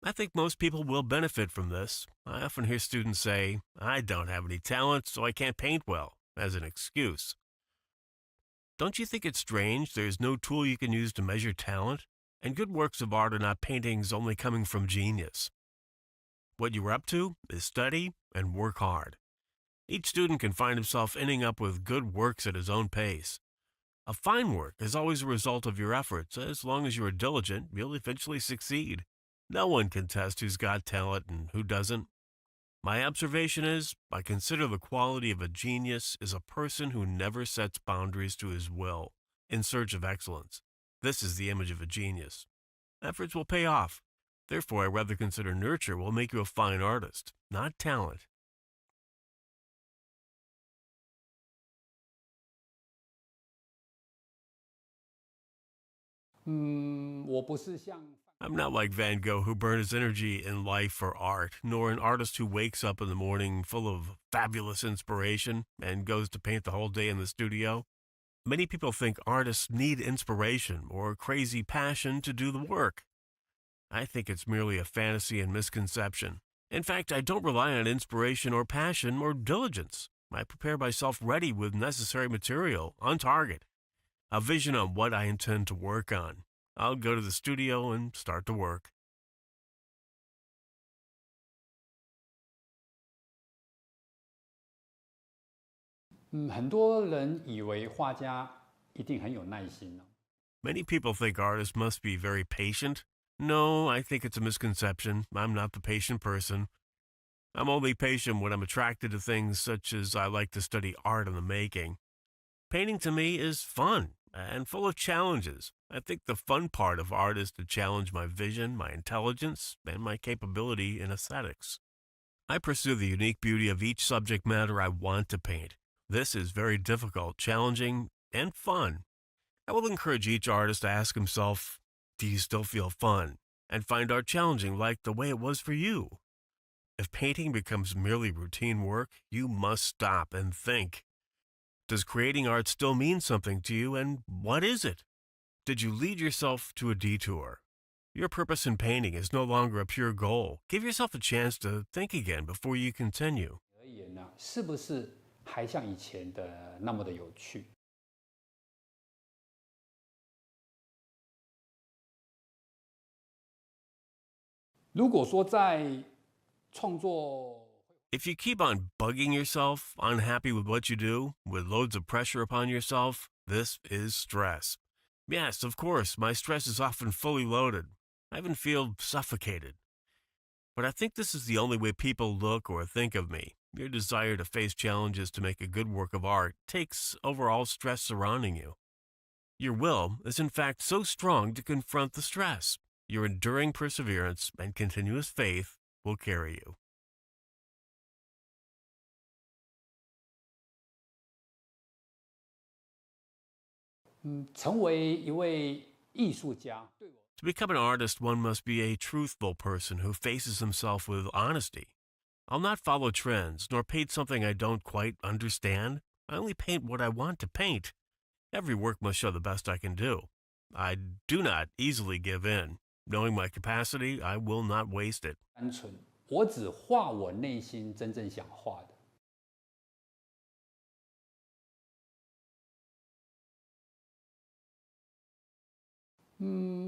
[SPEAKER 2] I think most people will benefit from this. I often hear students say, I don't have any talent, so I can't paint well, as an excuse. Don't you think it's strange there's no tool you can use to measure talent? And good works of art are not paintings only coming from genius. What you're up to is study and work hard. Each student can find himself ending up with good works at his own pace. A fine work is always a result of your efforts. As long as you are diligent, you'll eventually succeed. No one can test who's got talent and who doesn't. My observation is, I consider the quality of a genius is a person who never sets boundaries to his will, in search of excellence. This is the image of a genius. Efforts will pay off. Therefore, I rather consider nurture will make you a fine artist, not talent.
[SPEAKER 1] 我不是像
[SPEAKER 2] I'm not like Van Gogh who burned his energy in life for art, nor an artist who wakes up in the morning full of fabulous inspiration and goes to paint the whole day in the studio. Many people think artists need inspiration or crazy passion to do the work. I think it's merely a fantasy and misconception. In fact, I don't rely on inspiration or passion or diligence. I prepare myself ready with necessary material, on target, a vision on what I intend to work on. I'll go to the studio and start to work.
[SPEAKER 1] Many
[SPEAKER 2] people think artists must be very patient. No, I think it's a misconception. I'm not the patient person. I'm only patient when I'm attracted to things such as I like to study art in the making. Painting to me is fun and full of challenges. I think the fun part of art is to challenge my vision, my intelligence, and my capability in aesthetics. I pursue the unique beauty of each subject matter I want to paint. This is very difficult, challenging, and fun. I will encourage each artist to ask himself, do you still feel fun? And find art challenging like the way it was for you. If painting becomes merely routine work, you must stop and think. Does creating art still mean something to you, and what is it? Did you lead yourself to a detour? Your purpose in painting is no longer a pure goal. Give yourself a chance to think again before you continue.
[SPEAKER 1] 而言呢，是不是还像以前的那么的有趣？如果说在创作
[SPEAKER 2] If you keep on bugging yourself, unhappy with what you do, with loads of pressure upon yourself, this is stress. Yes, of course, my stress is often fully loaded. I even feel suffocated. But I think this is the only way people look or think of me. Your desire to face challenges to make a good work of art takes over all stress surrounding you. Your will is in fact so strong to confront the stress. Your enduring perseverance and continuous faith will carry you.
[SPEAKER 1] 成为一位艺术家，对我
[SPEAKER 2] To become an artist, one must be a truthful person who faces himself with honesty. I'll not follow trends, nor paint something I don't quite understand. I only paint what I want to paint. Every work must show the best I can do. I do not easily give in. Knowing my capacity, I will not waste it.
[SPEAKER 1] 单纯，我只画我内心真正想画的。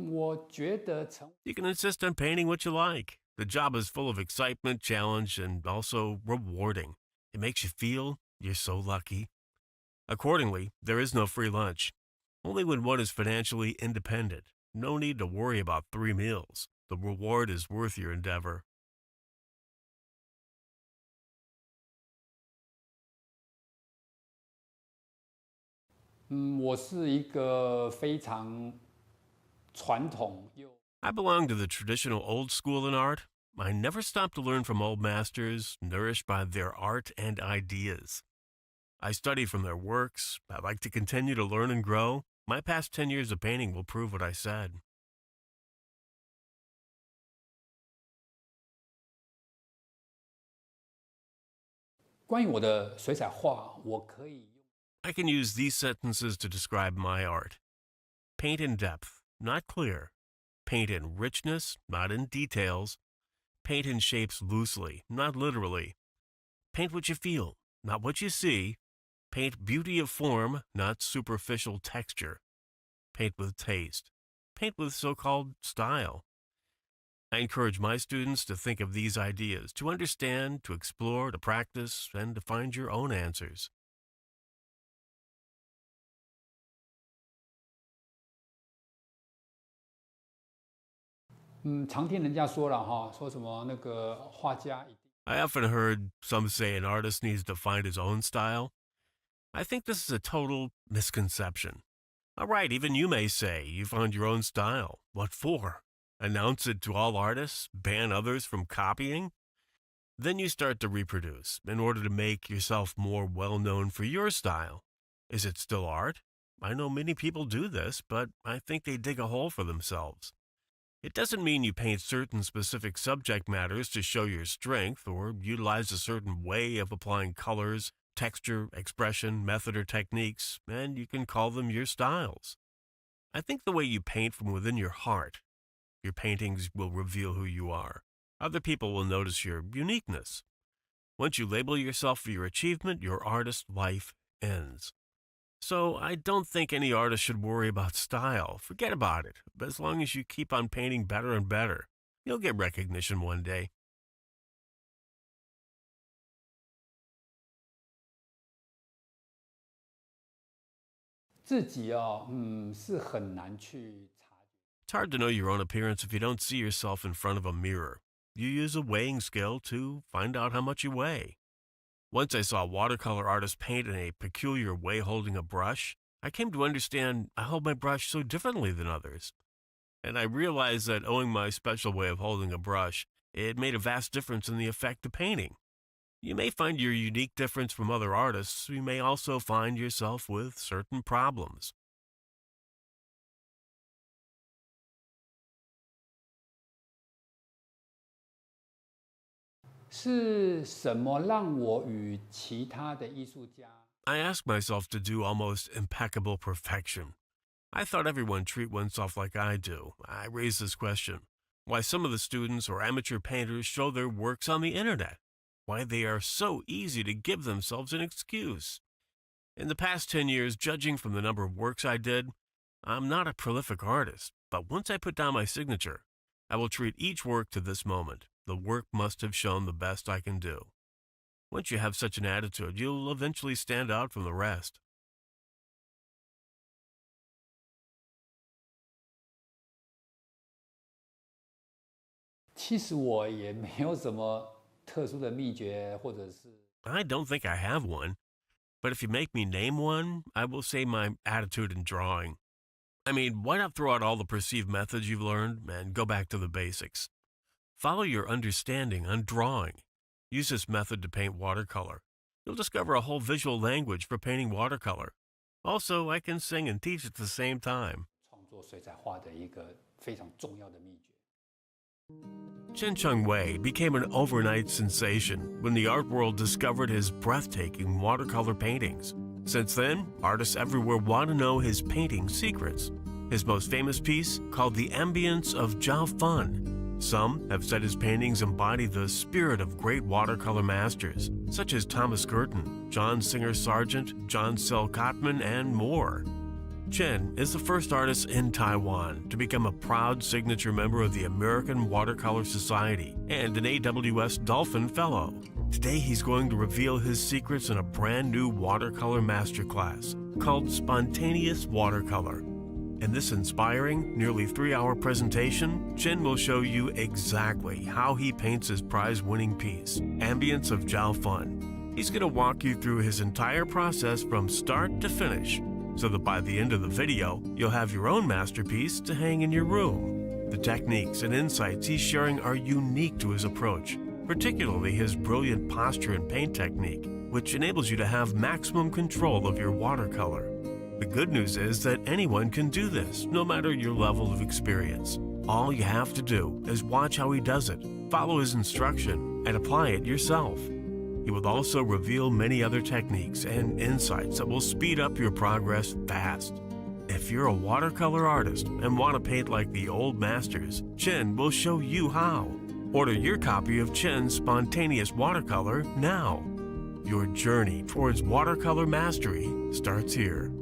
[SPEAKER 1] 我觉得成
[SPEAKER 2] You can insist on painting what you like. The job is full of excitement, challenge, and also rewarding. It makes you feel you're so lucky. Accordingly, there is no free lunch. Only when one is financially independent. No need to worry about 3 meals. The reward is worth your endeavor.
[SPEAKER 1] 我是一个非常传统又
[SPEAKER 2] I belong to the traditional old school in art. I never stop to learn from old masters, nourished by their art and ideas. I study from their works. I like to continue to learn and grow. My past 10 years of painting will prove what I said.
[SPEAKER 1] 关于我的水彩画，我可以用
[SPEAKER 2] I can use these sentences to describe my art. Paint in depth, not clear. Paint in richness, not in details. Paint in shapes loosely, not literally. Paint what you feel, not what you see. Paint beauty of form, not superficial texture. Paint with taste. paint with so-called style. I encourage my students to think of these ideas, to understand, to explore, to practice, and to find your own answers.
[SPEAKER 1] 常听人家说了哈，说什么那个画家
[SPEAKER 2] I often heard some say an artist needs to find his own style. I think this is a total misconception. All right, even you may say you found your own style. What for? Announce it to all artists? Ban others from copying? Then you start to reproduce in order to make yourself more well-known for your style. Is it still art? I know many people do this, but I think they dig a hole for themselves. It doesn't mean you paint certain specific subject matters to show your strength or utilize a certain way of applying colors, texture, expression, method, or techniques, and you can call them your styles. I think the way you paint from within your heart, your paintings will reveal who you are. Other people will notice your uniqueness. Once you label yourself for your achievement, your artist life ends. So I don't think any artist should worry about style. Forget about it. But as long as you keep on painting better and better, you'll get recognition one day.
[SPEAKER 1] 自己哦，是很难去察觉。
[SPEAKER 2] It's hard to know your own appearance if you don't see yourself in front of a mirror. You use a weighing scale to find out how much you weigh. Once I saw a watercolor artist paint in a peculiar way holding a brush, I came to understand I hold my brush so differently than others. And I realized that owing my special way of holding a brush, it made a vast difference in the effect of painting. You may find your unique difference from other artists. You may also find yourself with certain problems.
[SPEAKER 1] 是什么让我与其他的艺术家
[SPEAKER 2] I asked myself to do almost impeccable perfection. I thought everyone treat oneself like I do. I raised this question. Why some of the students or amateur painters show their works on the internet? Why they are so easy to give themselves an excuse? In the past 10 years, judging from the number of works I did, I'm not a prolific artist, but once I put down my signature, I will treat each work to this moment. The work must have shown the best I can do. Once you have such an attitude, you'll eventually stand out from the rest.
[SPEAKER 1] 其实我也没有什么特殊的秘诀，或者是
[SPEAKER 2] I don't think I have one, but if you make me name one, I will say my attitude in drawing. I mean, why not throw out all the perceived methods you've learned and go back to the basics? Follow your understanding on drawing. Use this method to paint watercolor. You'll discover a whole visual language for painting watercolor. Also, I can sing and teach at the same time.
[SPEAKER 1] 创作水彩画的一个非常重要的秘诀。
[SPEAKER 2] Chien Chung-Wei became an overnight sensation when the art world discovered his breathtaking watercolor paintings. Since then, artists everywhere want to know his painting secrets. His most famous piece, called The Ambience of Zhao Fun. Some have said his paintings embody the spirit of great watercolor masters, such as Thomas Girton, John Singer Sargent, John Sell Cotman, and more. Chien is the first artist in Taiwan to become a proud signature member of the American Watercolor Society and an AWS Dolphin Fellow. Today he's going to reveal his secrets in a brand new watercolor masterclass called Spontaneous Watercolor. In this inspiring, nearly 3-hour presentation, Chien will show you exactly how he paints his prize-winning piece, Ambience of Zhao Fun. He's going to walk you through his entire process from start to finish, so that by the end of the video, you'll have your own masterpiece to hang in your room. The techniques and insights he's sharing are unique to his approach, particularly his brilliant posture and paint technique, which enables you to have maximum control of your watercolor. The good news is that anyone can do this, no matter your level of experience. All you have to do is watch how he does it, follow his instruction, and apply it yourself. He will also reveal many other techniques and insights that will speed up your progress fast. If you're a watercolor artist and want to paint like the old masters, Chien will show you how. Order your copy of Chien's Spontaneous Watercolor now. Your journey towards watercolor mastery starts here.